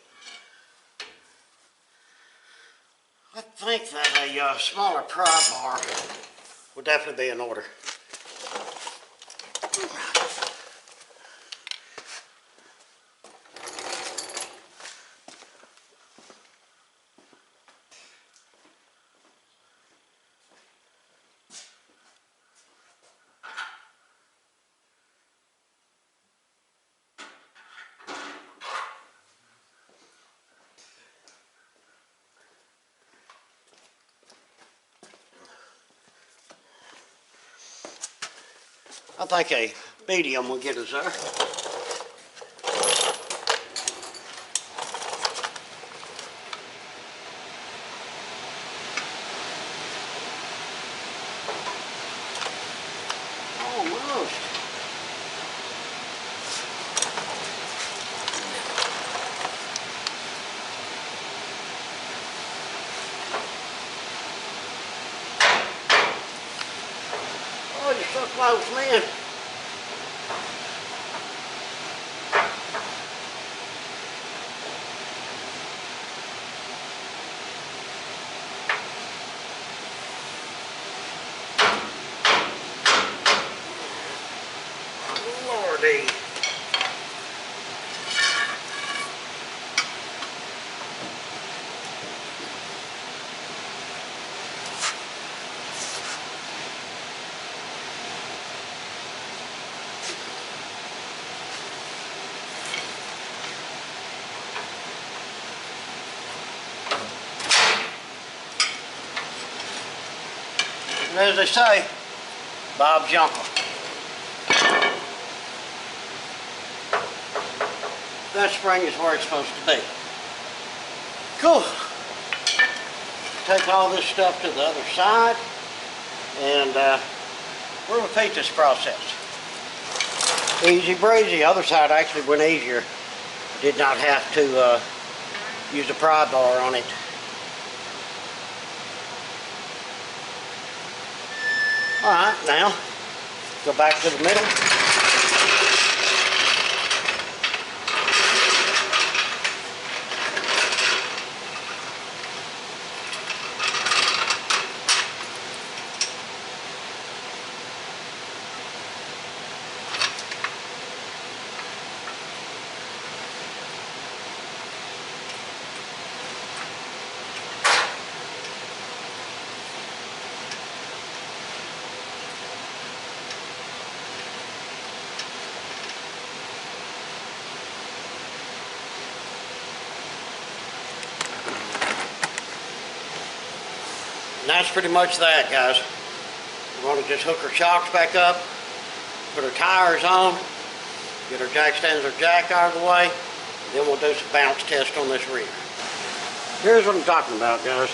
I think that a smaller pry bar would definitely be in order. I think a medium will get us there. Almost. Oh, you're so close, man. Lordy. And as they say, Bob's your uncle. That spring is where it's supposed to be. Cool. Take all this stuff to the other side and we'll repeat this process. Easy breezy. Other side actually went easier. Did not have to use a pry bar on it. Alright, now go back to the middle. And that's pretty much that, guys. We're going to just hook our shocks back up, put our tires on, get our jack stands or jack out of the way, then we'll do some bounce test on this rear. Here's what I'm talking about, guys.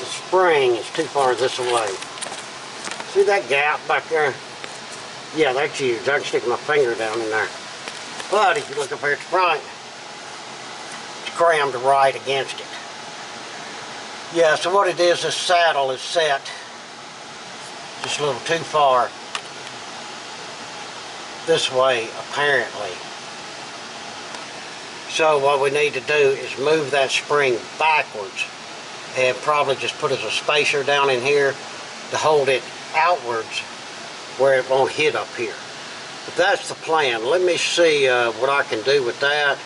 The spring is too far this way. See that gap back there? Yeah, that's huge. I can stick my finger down in there. But if you look up here at the front, crammed right against it. Yeah, so what it is, this saddle is set just a little too far this way, apparently. So what we need to do is move that spring backwards and probably just put as a spacer down in here to hold it outwards where it won't hit up here. But that's the plan. Let me see what I can do with that.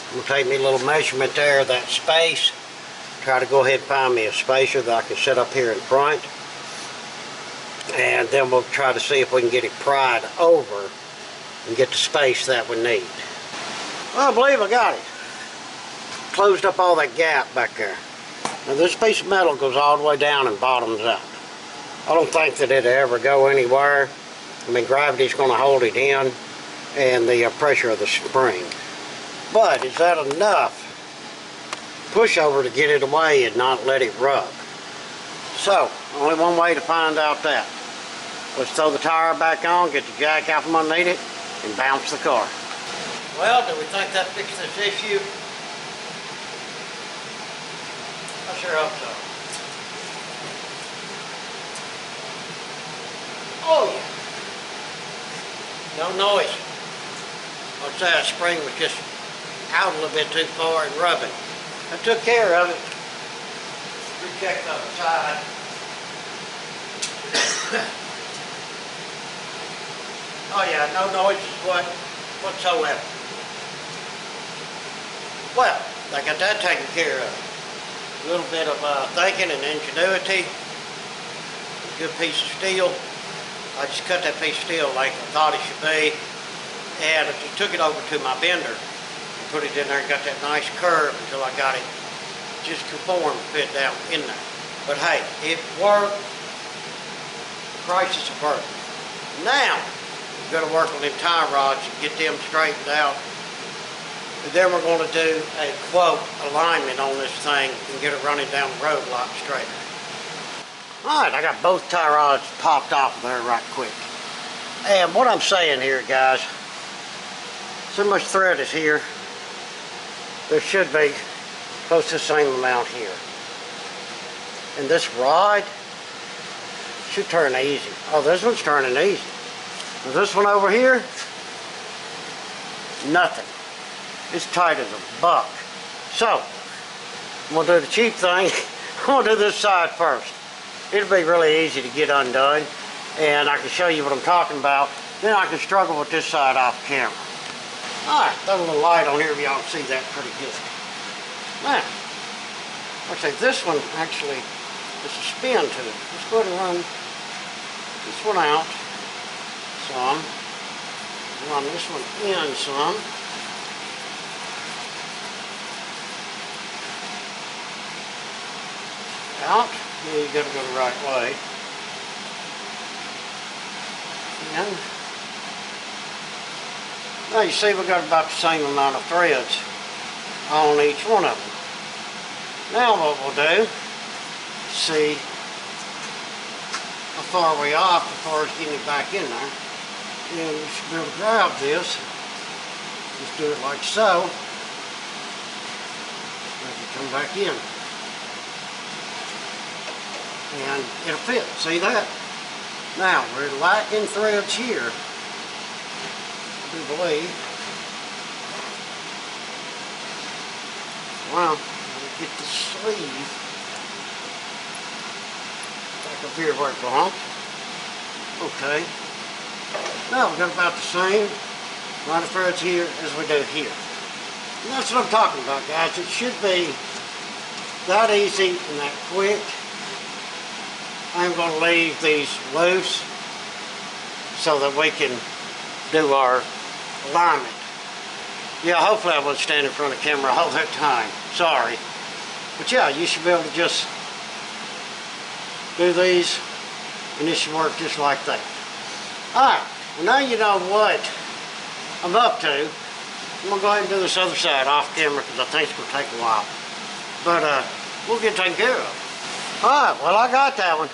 I'm going to take me a little measurement there of that space. Try to go ahead and find me a spacer that I can set up here in front. And then we'll try to see if we can get it pried over and get the space that we need. Well, I believe I got it. Closed up all that gap back there. Now this piece of metal goes all the way down and bottoms out. I don't think that it'll ever go anywhere. I mean, gravity's going to hold it in and the pressure of the spring. But is that enough pushover to get it away and not let it rub? So, only one way to find out that. Let's throw the tire back on, get the jack out from underneath it, and bounce the car. Well, do we think that fixed this issue? I sure hope so. Oh yeah. No noise. I'd say that spring was just out a little bit too far and rubbing. I took care of it. Rechecked the other side. Oh yeah, no noise whatsoever. Well, I got that taken care of. A little bit of thinking and ingenuity. A good piece of steel. I just cut that piece of steel like I thought it should be. And I just took it over to my bender and put it in there and got that nice curve until I got it just conform to fit down in there. But hey, it worked. The crisis averted. Now, we're going to work on them tie rods and get them straightened out. And then we're going to do a quote alignment on this thing and get it running down the road a lot straighter. Alright, I got both tie rods popped off of there right quick. And what I'm saying here, guys, so much thread is here. There should be close to the same amount here. And this rod should turn easy. Oh, this one's turning easy. Now this one over here, nothing. It's tight as a buck. So, I'm going to do the cheap thing. I'm going to do this side first. It'll be really easy to get undone. And I can show you what I'm talking about. Then I can struggle with this side off camera. Alright, got a little light on here if y'all can see that pretty good. Now, like I say, this one actually, there's a spin to it. Let's go ahead and run this one out some. Run this one in some. Out. Yeah, you gotta go the right way. And now you see we got about the same amount of threads on each one of them. Now what we'll do, see how far we off as far as getting it back in there. And you should be able to grab this. Just do it like so. As you come back in. And it'll fit. See that? Now, we're lacking threads here. I do believe. Well, let me get the sleeve back up here where it belongs. Okay. Now, we've got about the same amount of threads here as we do here. And that's what I'm talking about, guys. It should be that easy and that quick. I'm going to leave these loose so that we can do our alignment. Yeah, hopefully I won't stand in front of the camera all that time. Sorry. But yeah, you should be able to just do these and this should work just like that. Alright, well now you know what I'm up to. I'm going to go ahead and do this other side off camera because I think it's going to take a while. But we'll get taken care of. Alright, well I got that one.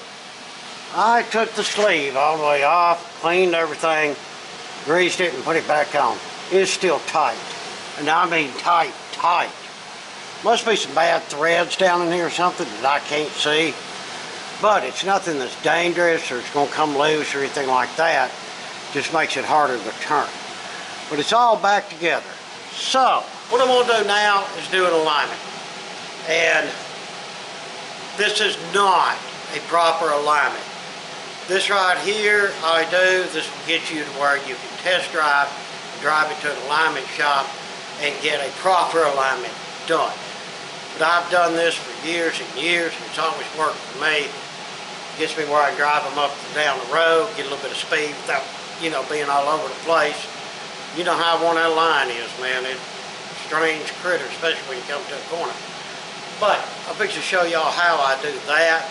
I took the sleeve all the way off, cleaned everything, greased it and put it back on. It's still tight. And I mean tight, tight. Must be some bad threads down in here or something that I can't see. But it's nothing that's dangerous or it's going to come loose or anything like that. Just makes it harder to turn. But it's all back together. So, what I'm going to do now is do an alignment. And this is not a proper alignment. This right here, all I do, this will get you to where you can test drive it to an alignment shop and get a proper alignment done. But I've done this for years and years, and it's always worked for me. Gets me where I can drive them up and down the road, get a little bit of speed without, being all over the place. You know how one that line is, man. It's a strange critter, especially when you come to a corner. But I'm fixing to show y'all how I do that,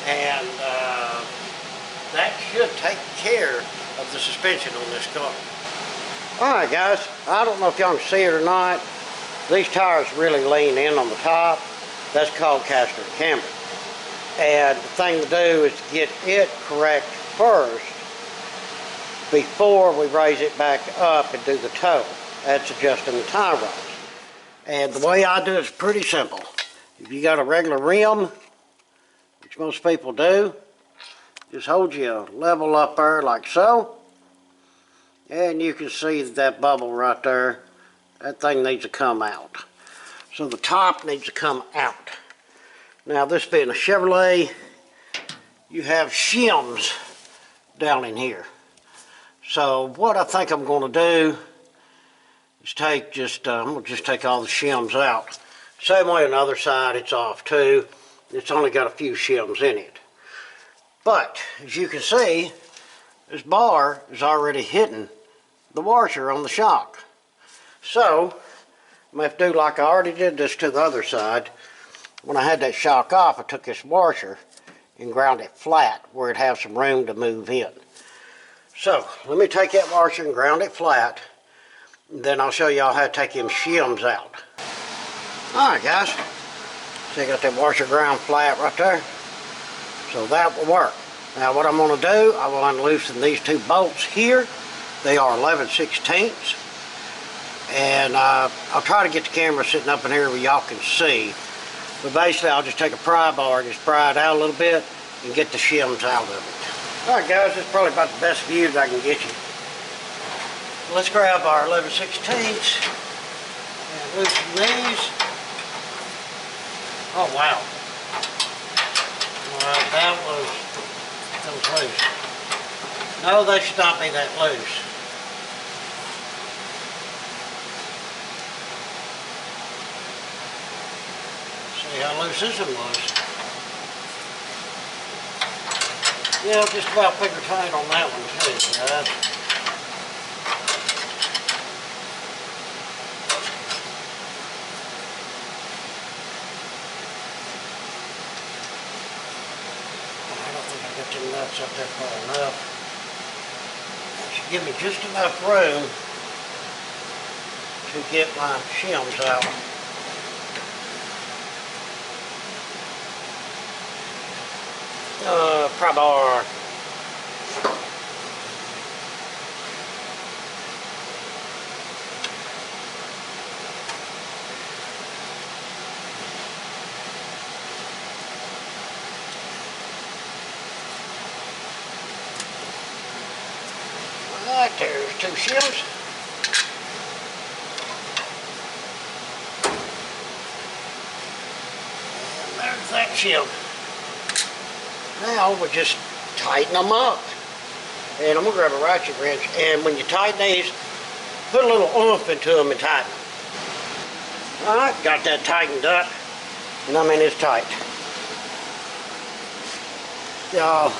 and that should take care of the suspension on this car. Alright guys, I don't know if y'all can see it or not. These tires really lean in on the top. That's called caster and camber. And the thing to do is to get it correct first before we raise it back up and do the toe. That's adjusting the tie rods. And the way I do it is pretty simple. If you got a regular rim, which most people do, just hold your level up there like so. And you can see that bubble right there. That thing needs to come out. So the top needs to come out. Now this being a Chevrolet, you have shims down in here. So what I think I'm going to do is I'm going to just take all the shims out. Same way on the other side, it's off too. It's only got a few shims in it. But as you can see, this bar is already hitting the washer on the shock. So I'm going to have to do like I already did this to the other side. When I had that shock off, I took this washer and ground it flat where it has some room to move in. So let me take that washer and ground it flat, and then I'll show y'all how to take them shims out. Alright guys, so you got that washer ground flat right there. So that will work. Now what I'm going to do, I will unloosen these two bolts here. They are 11/16. And I'll try to get the camera sitting up in here where y'all can see. But basically I'll just take a pry bar and just pry it out a little bit and get the shims out of it. Alright guys, this is probably about the best view that I can get you. Let's grab our 11/16 and loosen these. Oh wow. Alright, that was loose. No, they should not be that loose. See how loose this one was. Yeah, just about finger tight on that one too, guys. I don't think I got them nuts up there far enough. That should give me just enough room to get my shims out. Pry bar. Alright, there's two shims. And there's that shim. Now we just tighten them up. And I'm going to grab a ratchet wrench, and when you tighten these, put a little oomph into them and tighten them. Alright, got that tightened up. And I mean, it's tight. Y'all,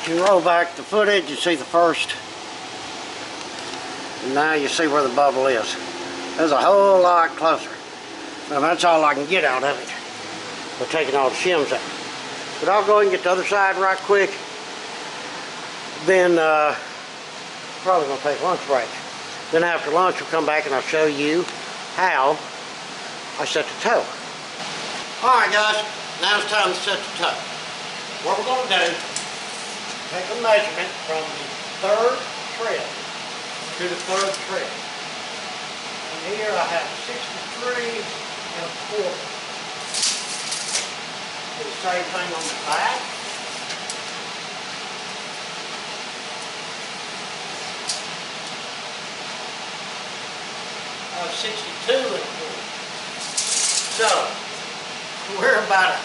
you roll back the footage, you see the first. And now you see where the bubble is. There's a whole lot closer. Now that's all I can get out of it. By taking all the shims out. But I'll go ahead and get the other side right quick. Then probably gonna take lunch break. Then after lunch we'll come back and I'll show you how I set the toe. Alright guys, now it's time to set the toe. What we're gonna do, take a measurement from the third tread to the third tread. And here I have 63 1/4. Do the same thing on the back. I have 62 1/4. So we're about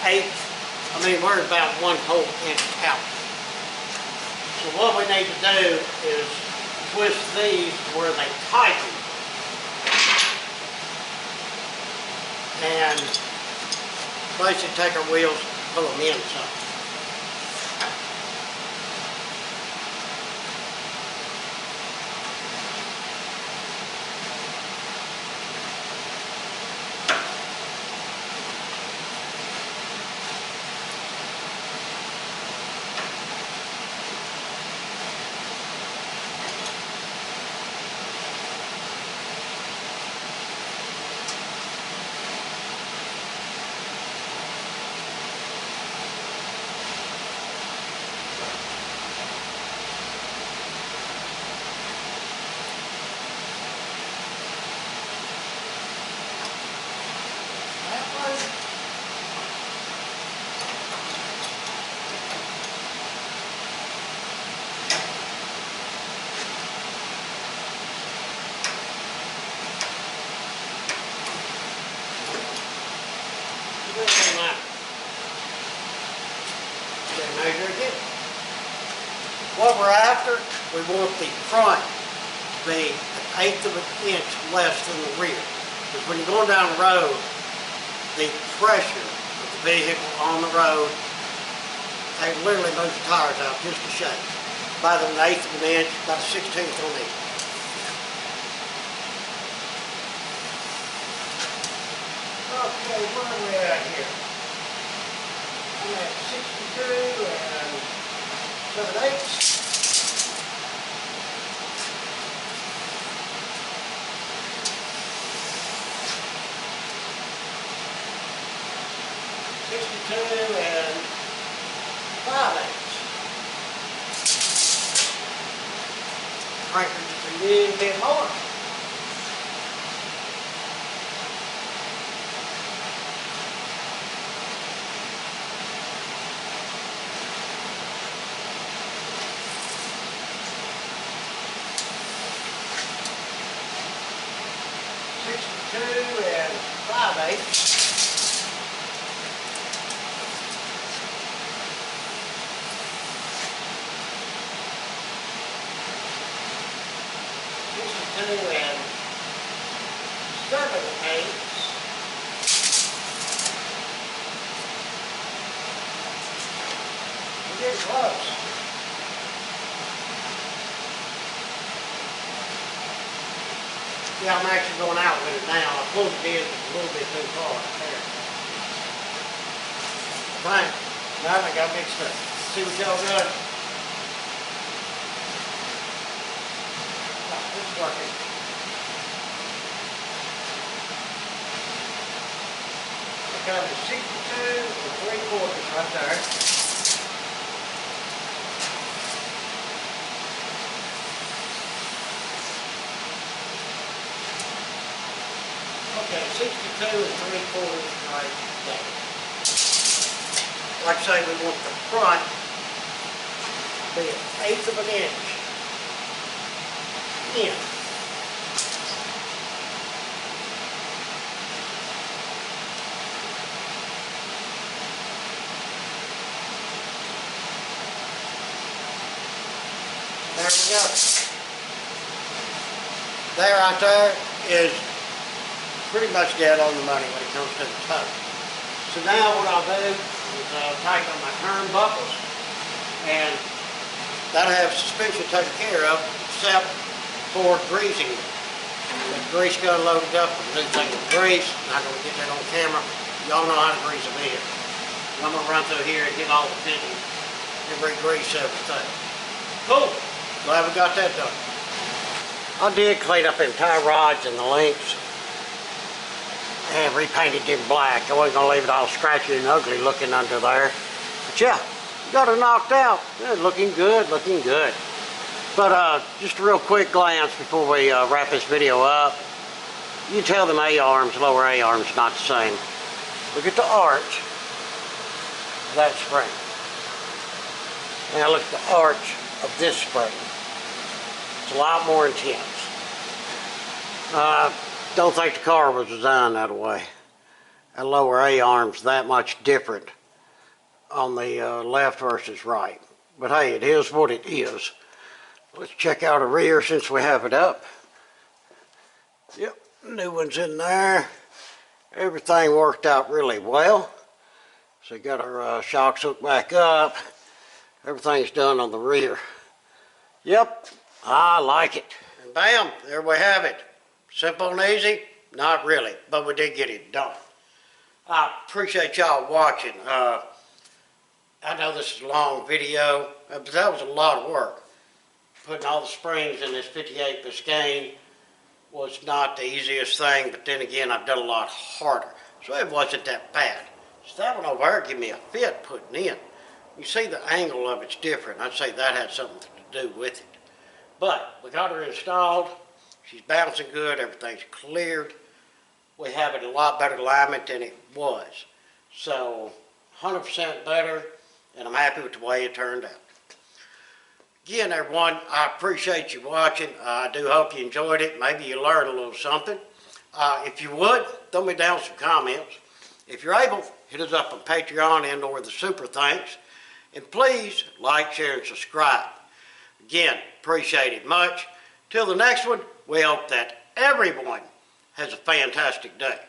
we're about 1 whole inch out. So what we need to do is twist these where they tighten. And basically take our wheels, pull them in some. Measure again. What we're after, we want the front to be an eighth of an inch less than the rear. Because when you're going down the road, the pressure of the vehicle on the road, they literally move the tires out just a shake. About an eighth of an inch, about a 16th on each. Okay, where are we at here? I'm at 62 and 7/8. 62 and 5/8. Crank it just a little bit more. And 5/8. 62 and 7/8. We're getting close. Yeah, I'm actually going out with it now. I pulled it in a little bit too far there. Fine. Now I got mixed up. See what y'all got? Oh, it's working. I got a 62 and 3/4 right there. Okay, 62 and 3/4 right there. Like I say, we want the front to be an eighth of an inch in. There we go. There right there is pretty much dead on the money when it comes to the toe. So now what I'll do is tighten on my turnbuckles, and that'll have suspension taken care of, except for greasing it. The grease gun loaded up with a new thing of grease. Not going to get that on camera. Y'all know how to grease a vehicle. I'm going to run through here and get all the fitting and re-grease everything. Cool. Glad we got that done. I did clean up them tie rods and the links and repainted them black. I wasn't going to leave it all scratchy and ugly looking under there. But yeah, got it knocked out. Yeah, looking good, looking good. But just a real quick glance before we wrap this video up. You can tell them A-arms, lower A-arms, not the same. Look at the arch of that spring. Now look at the arch of this spring. It's a lot more intense. Don't think the car was designed that way. That lower A-arm's that much different on the left versus right. But hey, it is what it is. Let's check out the rear since we have it up. Yep, new one's in there. Everything worked out really well. So we got our shocks hooked back up. Everything's done on the rear. Yep, I like it. And bam, there we have it. Simple and easy? Not really, but we did get it done. I appreciate y'all watching. I know this is a long video, but that was a lot of work. Putting all the springs in this 58 Biscayne was not the easiest thing, but then again, I've done a lot harder. So it wasn't that bad. So that one over there gave me a fit putting in. You see the angle of it's different. I'd say that had something to do with it. But we got her installed. She's bouncing good. Everything's cleared. We have it a lot better alignment than it was. So 100% better, and I'm happy with the way it turned out. Again, everyone, I appreciate you watching. I do hope you enjoyed it. Maybe you learned a little something. If you would, throw me down some comments. If you're able, hit us up on Patreon and or the Super Thanks. And please like, share, and subscribe. Again, appreciate it much. Till the next one, we hope that everyone has a fantastic day.